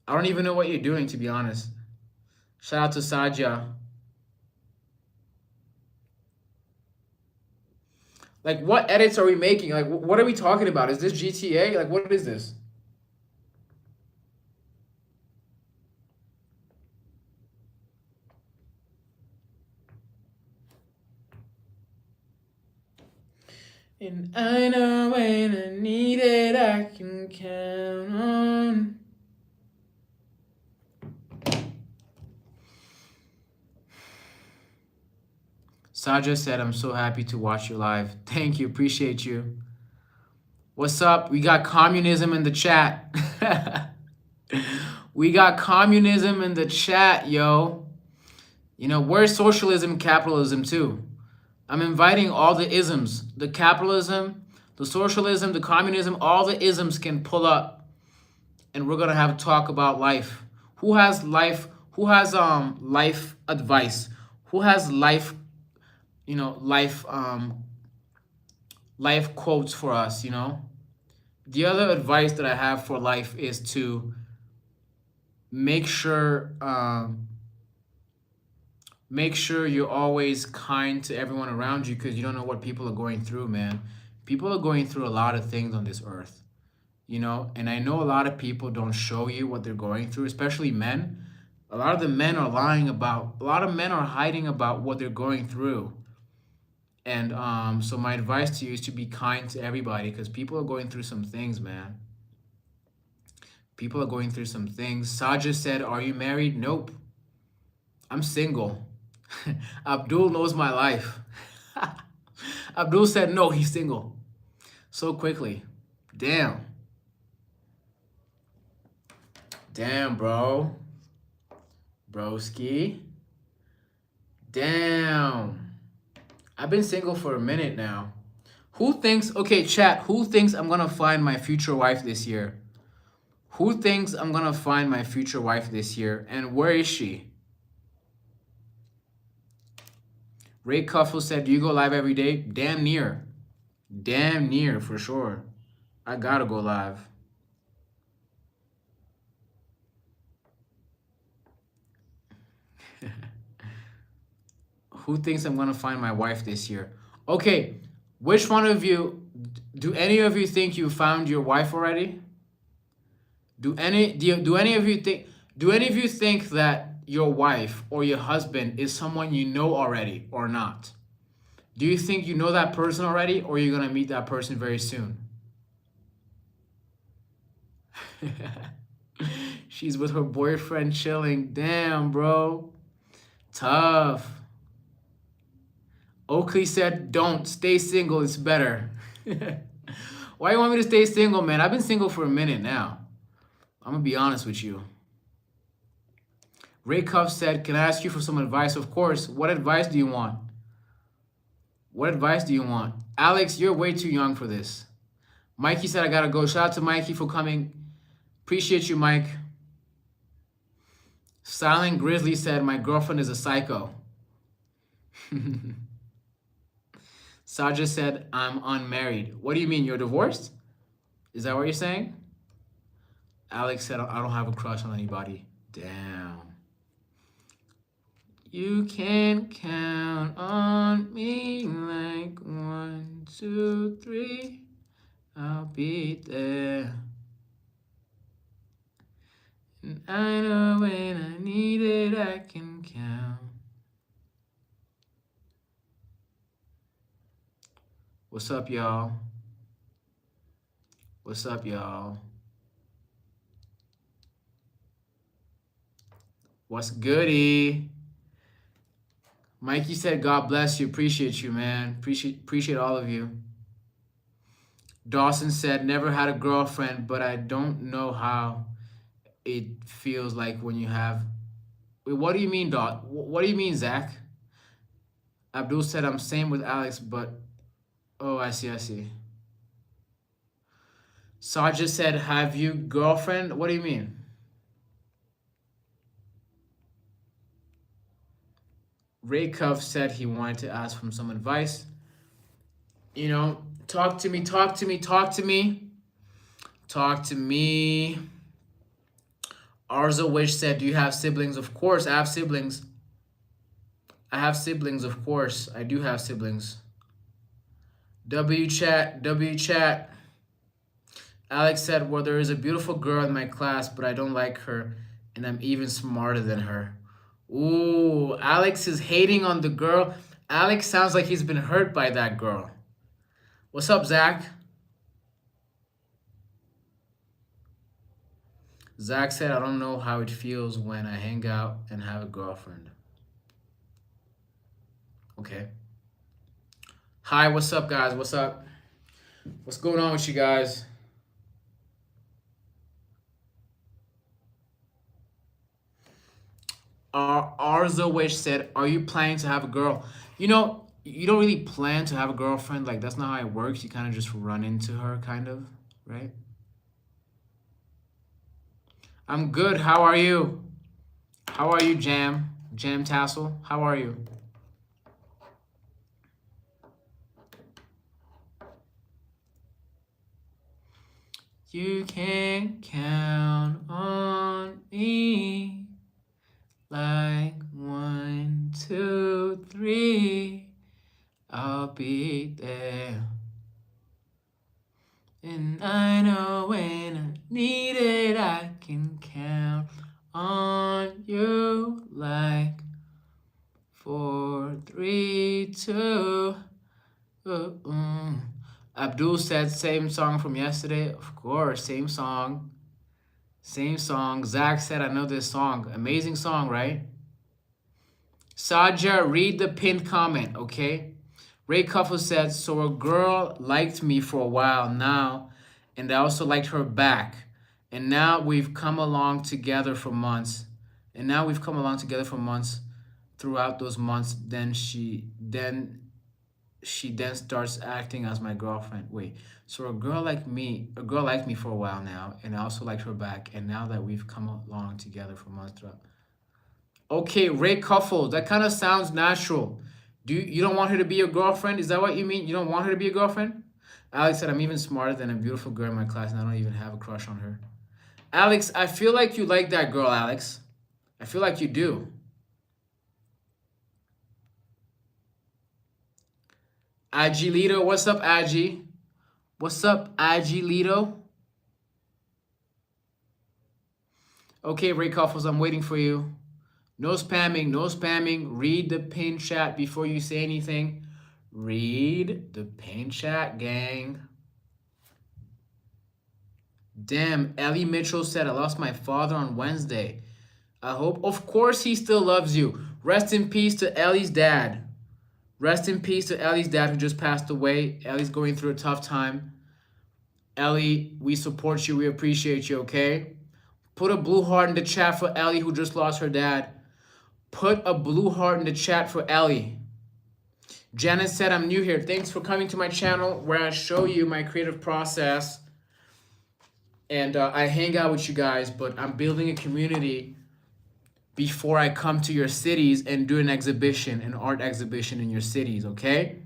Speaker 1: I don't even know what you're doing, to be honest. Shout out to Saja. Like, what edits are we making? Like, what are we talking about? Is this GTA? Like, what is this? And I know when I need it, I can count on. Saja said, I'm so happy to watch you live. Thank you. Appreciate you. What's up? We got communism in the chat. We got communism in the chat, yo. You know, where's socialism and capitalism too? I'm inviting all the isms. The capitalism, the socialism, the communism, all the isms can pull up. And we're going to have a talk about life. Who has life? Who has life advice? Who has life life quotes for us. The other advice that I have for life is to make sure make sure you're always kind to everyone around you, because you don't know what people are going through, man. People are going through a lot of things on this earth, and I know a lot of people don't show you what they're going through, especially men. A lot of the men are lying about, a lot of men are hiding about what they're going through. And so my advice to you is to be kind to everybody, because people are going through some things, man. People are going through some things. Saja said, "Are you married?" Nope. I'm single. Abdul knows my life. Abdul said no, he's single. So quickly. Damn. Damn, bro. Broski. Damn. I've been single for a minute now. Okay, chat, who thinks I'm gonna find my future wife this year? Who thinks I'm gonna find my future wife this year? And where is she? Ray Cuffle said, "Do you go live every day?" Damn near. Damn near, for sure. I gotta go live. Who thinks I'm gonna find my wife this year? Okay, which one of you, do any of you think you found your wife already? Do any of you think that your wife or your husband is someone you know already or not? Do you think you know that person already, or you're gonna meet that person very soon? She's with her boyfriend chilling. Damn, bro. Tough. Oakley said, "Don't stay single. It's better." Why you want me to stay single, man? I've been single for a minute now. I'm gonna be honest with you. Ray Cuff said, "Can I ask you for some advice?" Of course. What advice do you want? What advice do you want? Alex, you're way too young for this. Mikey said, "I gotta go." Shout out to Mikey for coming. Appreciate you, Mike. Silent Grizzly said, "My girlfriend is a psycho." Saja said, "I'm unmarried." What do you mean? You're divorced? Is that what you're saying? Alex said, "I don't have a crush on anybody." Damn. You can count on me like 1, 2, 3. I'll be there. And I know when I need it, I can count. What's up, y'all? What's up, y'all? What's goody? Mikey said, "God bless you. Appreciate you, man. Appreciate all of you." Dawson said, "Never had a girlfriend, but I don't know how it feels like when you have." Wait, what do you mean, What do you mean, Zach? Abdul said, "I'm same with Alex, but..." Oh, I see. Saja said, "Have you girlfriend?" What do you mean? Ray Cuff said he wanted to ask for some advice. Talk to me. Talk to me. Arza Wish said, "Do you have siblings?" Of course, I have siblings. Of course. I do have siblings. W chat. Alex said, "Well, there is a beautiful girl in my class, but I don't like her, and I'm even smarter than her." Ooh, Alex is hating on the girl. Alex sounds like he's been hurt by that girl. What's up, Zach? Zach said, "I don't know how it feels when I hang out and have a girlfriend." Okay. Hi, what's up, guys? What's up? What's going on with you guys? Arzo Wish said, "Are you planning to have a girl?" You don't really plan to have a girlfriend. Like, that's not how it works. You kind of just run into her, kind of, right? I'm good. How are you? How are you, Jam Tassel? How are you? You can count on me. Like 1, 2, 3, I'll be there. And I know when I need it, I can count on you. Like 4, 3, 2. Abdul said same song from yesterday. Of course, same song. Same song. Zach said I know this song. Amazing song, right? Saja, read the pinned comment, okay? Ray Cuffle said, so a girl liked me for a while now, and I also liked her back. And now we've come along together for months. Throughout those months, then she starts acting as my girlfriend. Wait, so a girl liked me for a while now, and I also liked her back. And now that we've come along together for months throughout. Okay, Ray Cuffle, that kind of sounds natural. You don't want her to be your girlfriend? Is that what you mean? You don't want her to be your girlfriend? Alex said, I'm even smarter than a beautiful girl in my class, and I don't even have a crush on her. Alex, I feel like you like that girl, Alex. I feel like you do. Agilito, what's up, Agi? What's up, Agilito? Okay, Ray Cuffles, I'm waiting for you. No spamming, no spamming. Read the pin chat before you say anything. Read the pin chat, gang. Damn, Ellie Mitchell said, I lost my father on Wednesday. I hope, of course he still loves you. Rest in peace to Ellie's dad. Rest in peace to Ellie's dad who just passed away. Ellie's going through a tough time. Ellie, we support you. We appreciate you, okay? Put a blue heart in the chat for Ellie who just lost her dad. Put a blue heart in the chat for Ellie. Janet said, I'm new here. Thanks for coming to my channel where I show you my creative process. And I hang out with you guys, but I'm building a community before I come to your cities and do an exhibition, an art exhibition in your cities, okay?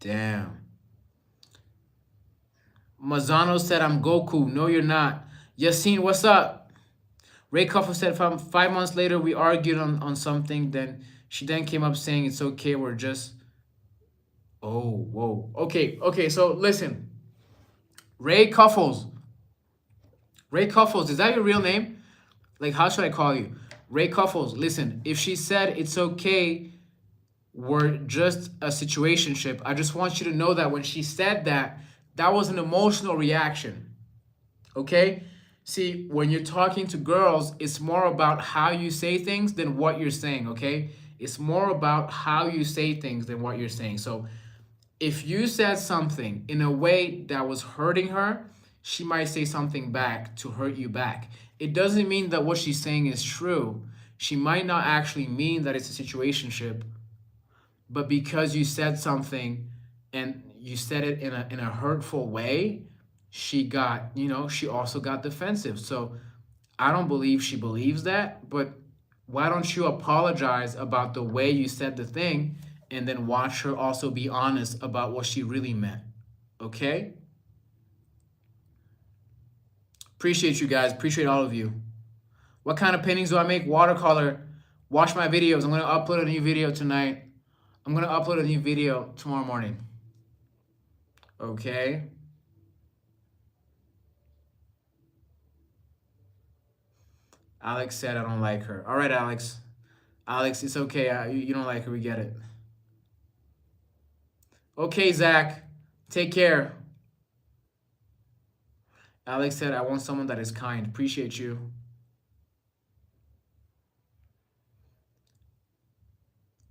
Speaker 1: Damn. Mazzano said, I'm Goku. No, you're not. Yassine, what's up? Ray Cuffle said, 5 months later, we argued on something. Then she came up saying, it's okay, we're just... Oh, whoa. Okay, so listen. Ray Cuffles. Ray Cuffles, is that your real name? Like, how should I call you? Ray Cuffles, listen. If she said, it's okay, we're just a situationship, I just want you to know that when she said that, that was an emotional reaction. Okay? See, when you're talking to girls, it's more about how you say things than what you're saying, okay? It's more about how you say things than what you're saying. So if you said something in a way that was hurting her, she might say something back to hurt you back. It doesn't mean that what she's saying is true. She might not actually mean that it's a situationship, but because you said something and you said it in a hurtful way, she also got defensive. So I don't believe she believes that, but why don't you apologize about the way you said the thing and then watch her also be honest about what she really meant, okay? Appreciate you guys, appreciate all of you. What kind of paintings do I make? Watercolor. Watch my videos. I'm gonna upload a new video tonight. I'm gonna upload a new video tomorrow morning, okay? Alex said I don't like her. All right, Alex. Alex, it's okay. You don't like her. We get it. Okay, Zach. Take care. Alex said, I want someone that is kind. Appreciate you.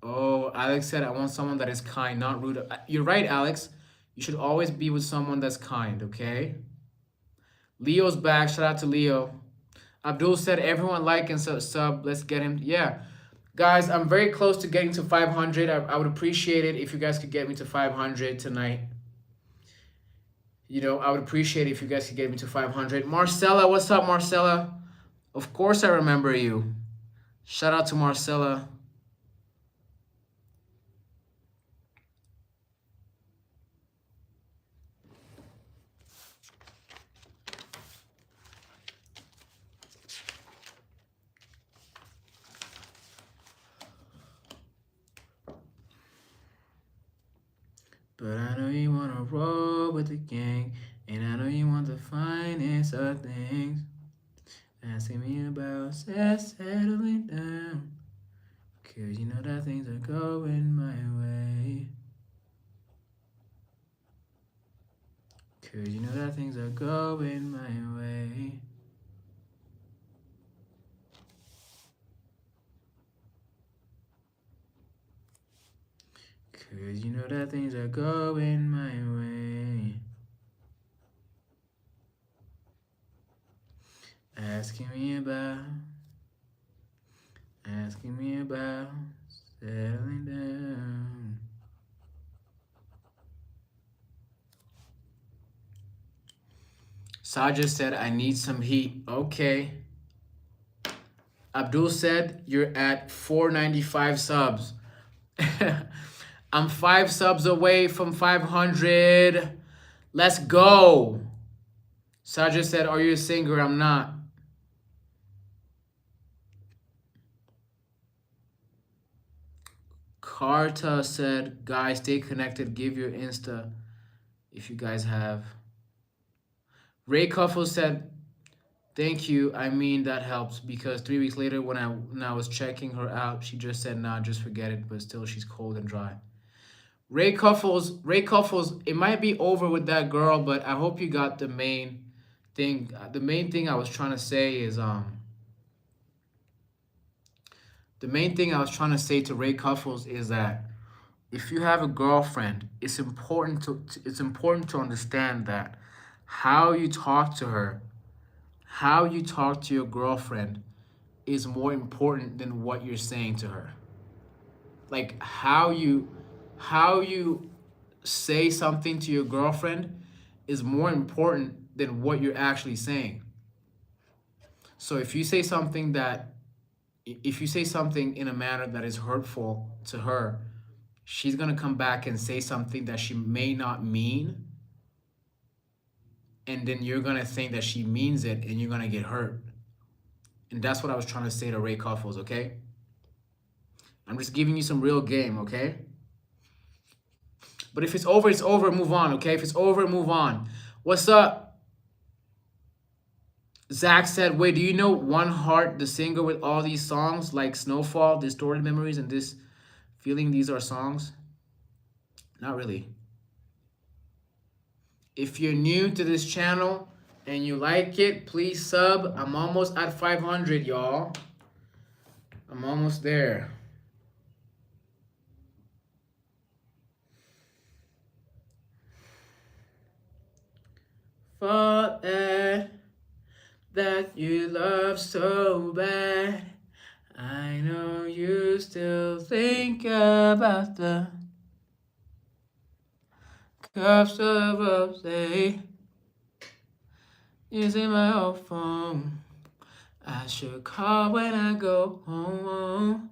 Speaker 1: Oh, Alex said, I want someone that is kind, not rude. You're right, Alex. You should always be with someone that's kind, okay? Leo's back. Shout out to Leo. Abdul said, everyone like and sub. Let's get him. Yeah. Guys, I'm very close to getting to 500. I would appreciate it if you guys could get me to 500 tonight. I would appreciate it if you guys could get me to 500. Marcella, what's up, Marcella? Of course I remember you. Shout out to Marcella. But I know you wanna roll with the gang, and I know you want the finest of things. Asking me about settling down, 'cause you know that things are going my way. 'Cause you know that things are going my way. Cause you know that things are going my way. Asking me about, asking me about settling down. Saja said, I need some heat. Okay. Abdul said, you're at 495 subs. I'm 5 subs away from 500. Let's go. Saja said, are you a singer? I'm not. Carta said, guys, stay connected. Give your Insta if you guys have. Ray Cuffle said, thank you. I mean, that helps because 3 weeks later when I was checking her out, she just said, nah, just forget it. But still, she's cold and dry. Ray Cuffles, it might be over with that girl, but I hope you got the main thing. The main thing I was trying to say is, the main thing I was trying to say to Ray Cuffles is that if you have a girlfriend, it's important to understand that how you talk to her, how you talk to your girlfriend is more important than what you're saying to her. Like how you say something to your girlfriend is more important than what you're actually saying. So if you say something in a manner that is hurtful to her, she's going to come back and say something that she may not mean, and then you're going to think that she means it and you're going to get hurt. And that's what I was trying to say to Ray Cuffles, okay? I'm just giving you some real game, okay? But if it's over, move on, okay? If it's over, move on. What's up? Zach said, wait, do you know One Heart, the singer with all these songs like Snowfall, Distorted Memories, and This Feeling, these are songs? Not really. If you're new to this channel and you like it, please sub. I'm almost at 500, y'all. I'm almost there. Thought that you love so bad. I know you still think about the cups of rosé using my old phone. I should call when I go home.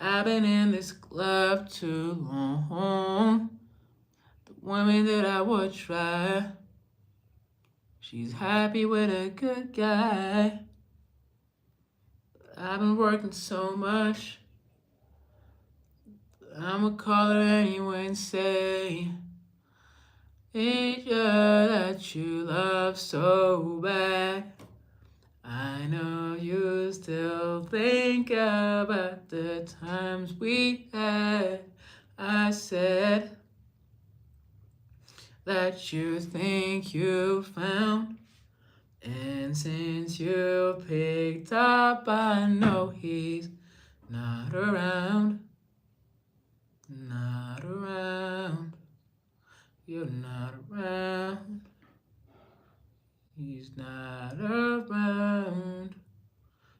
Speaker 1: I've been in this club too long. The woman that I would try, she's happy with a good guy. I've been working so much, I'ma call her anyway and say, it's you that you love so bad. I know you still think about the times we had. I said that you think you found, and since you picked up, I know he's not around. Not around. You're not around. He's not around.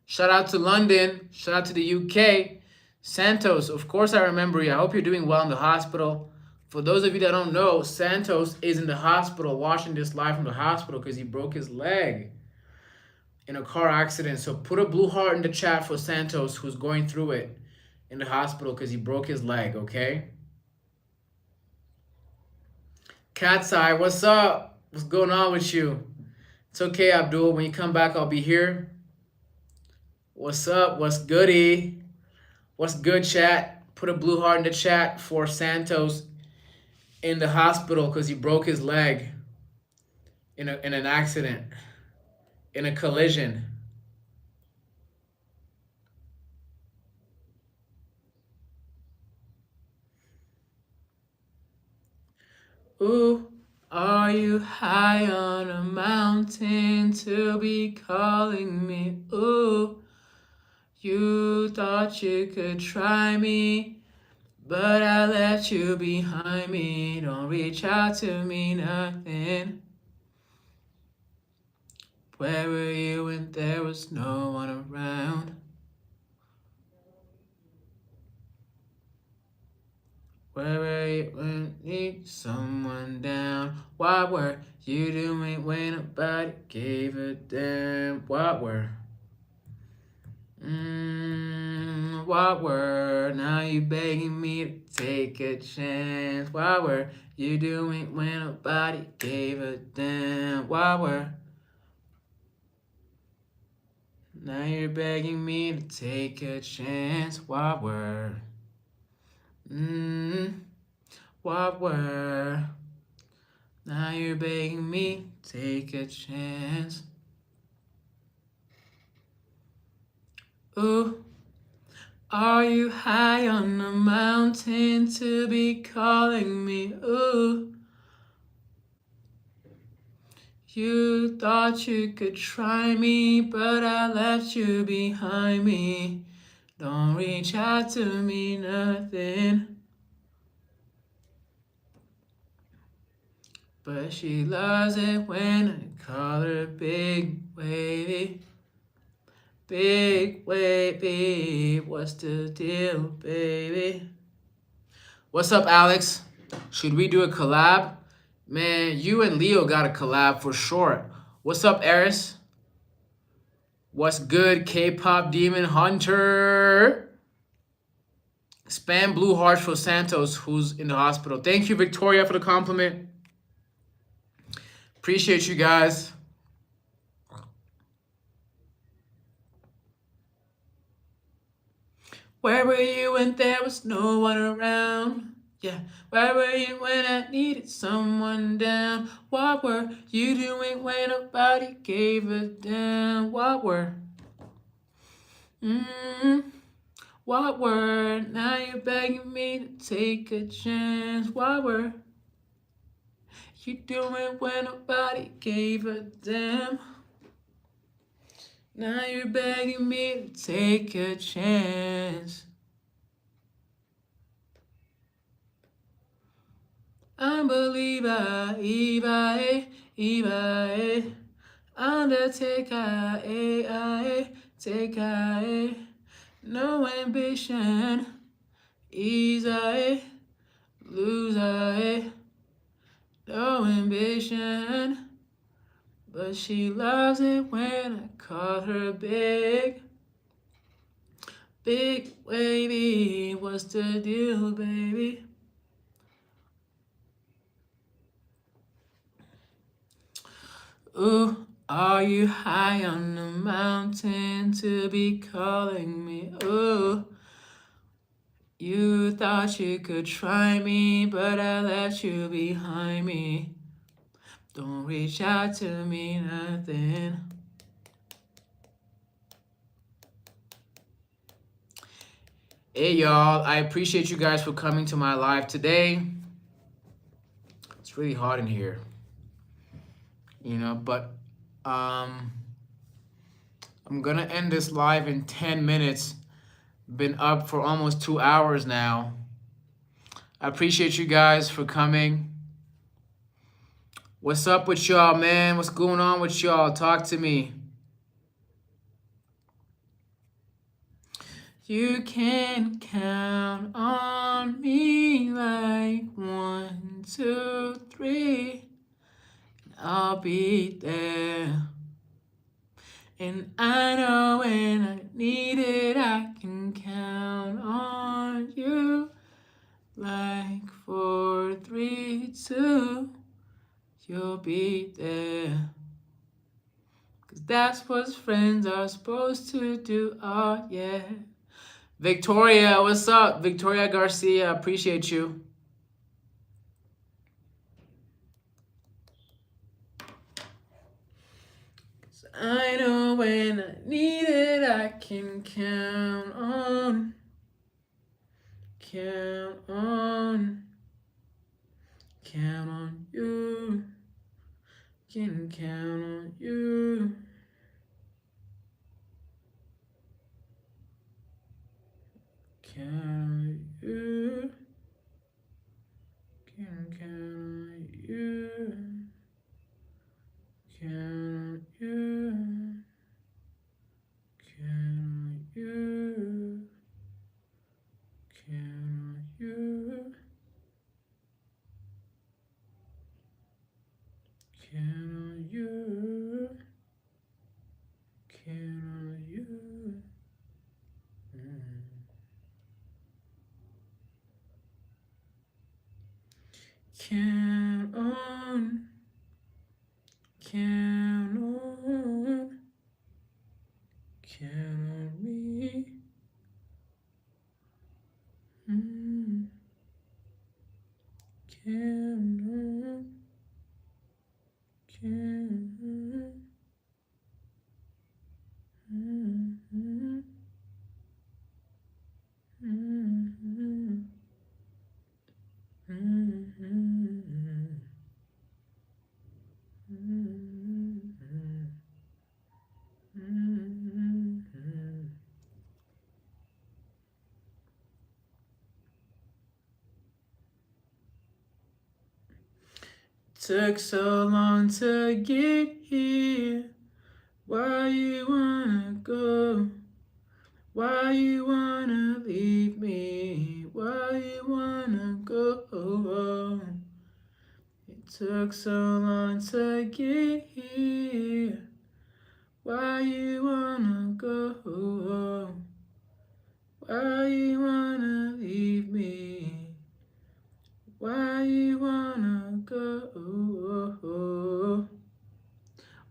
Speaker 1: Shout out to London. Shout out to the UK. Santos, of course I remember you. I hope you're doing well in the hospital. For those of you that don't know, Santos is in the hospital watching this live from the hospital because he broke his leg in a car accident. So put a blue heart in the chat for Santos, who's going through it in the hospital because he broke his leg, okay? Cat's Eye, what's up? What's going on with you? It's okay, Abdul. When you come back, I'll be here. What's up? What's goody? What's good, chat? Put a blue heart in the chat for Santos in the hospital because he broke his leg in an accident, in a collision. Ooh, are you high on a mountain to be calling me? Ooh, you thought you could try me, but I left you behind me. Don't reach out to me, nothing. Where were you when there was no one around? Where were you when you need someone down? What were you doing when nobody gave a damn? What were? What were? Now you begging me to take a chance? What were you doing when nobody gave a damn? What were? Now you're begging me to take a chance. What were? What were? Now you're begging me to take a chance. Ooh, are you high on a mountain to be calling me? Ooh, you thought you could try me, but I left you behind me. Don't reach out to me, nothing. But she loves it when I call her big wavy. Big wavy, what's the deal, baby? What's up, Alex? Should we do a collab? Man, you and Leo got a collab for sure. What's up, Eris? What's good, K-pop Demon Hunter? Spam blue hearts for Santos, who's in the hospital. Thank you, Victoria, for the compliment. Appreciate you guys. Where were you when there was no one around? Yeah, where were you when I needed someone down? What were you doing when nobody gave a damn? What were? What were? Now you're begging me to take a chance. What were you doing when nobody gave a damn? Now you're begging me to take a chance. Unbeliever, Eva, Undertaker, take no ambition, easy, loser, no ambition. But she loves it when I call her big. Big wavy, what's the deal, baby? Ooh, are you high on the mountain to be calling me? Ooh, you thought you could try me, but I left you behind me. Don't reach out to me, nothing. Hey y'all, I appreciate you guys for coming to my live today. It's really hot in here, but I'm gonna end this live in 10 minutes. Been up for almost 2 hours now. I appreciate you guys for coming. What's up with y'all, man? What's going on with y'all? Talk to me. You can count on me like 1, 2, 3. I'll be there. And I know when I need it, I can count on you. Like 4, 3, 2. You'll be there. 'Cause that's what friends are supposed to do. Oh, yeah. Victoria, what's up? Victoria Garcia, appreciate you. I know when I need it, I can count on you, can count on you, count on you, can count on you, count on you, count on you, count on you, count on you, count on you. Count on, count on, count on me. Count on, count on. Took so long to get here. Why you wanna go? Why you wanna leave me? Why you wanna go? It took so long to get here. Why you wanna go? Why you wanna leave me? Why you wanna go?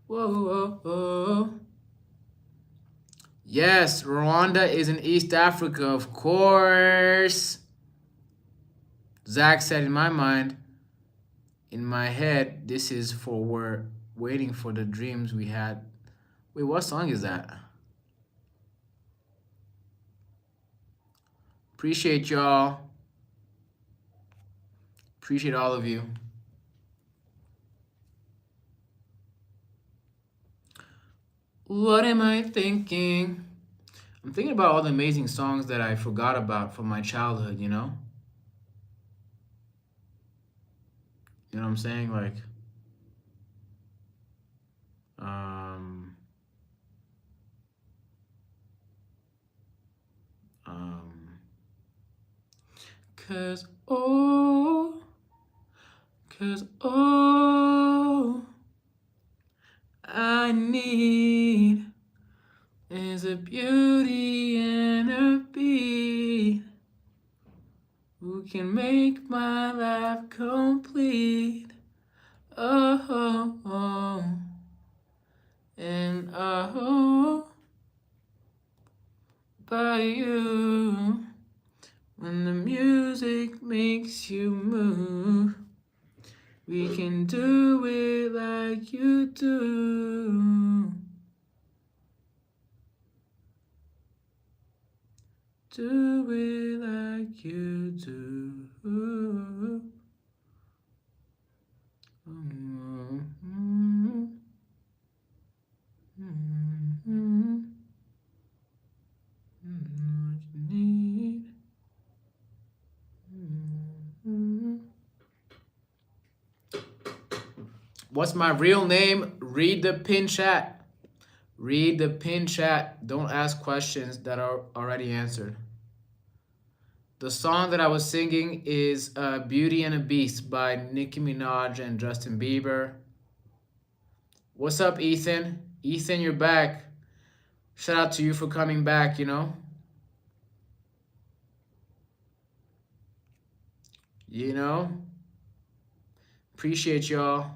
Speaker 1: Whoa. Yes, Rwanda is in East Africa, of course. Zach said in my mind, in my head, this is for we're waiting for the dreams we had. Wait, what song is that? Appreciate y'all. Appreciate all of you. What am I thinking? I'm thinking about all the amazing songs that I forgot about from my childhood, you know? You know what I'm saying? Like, um, um, cause all I need is a beauty and a beat who can make my life complete. Oh, and oh, by you. When the music makes you move, we can do it like you do. Do it like you do. What you need. What's my real name? Read the pin chat. Read the pin chat. Don't ask questions that are already answered. The song that I was singing is Beauty and a Beast by Nicki Minaj and Justin Bieber. What's up, Ethan? Ethan, you're back. Shout out to you for coming back, you know? You know? Appreciate y'all.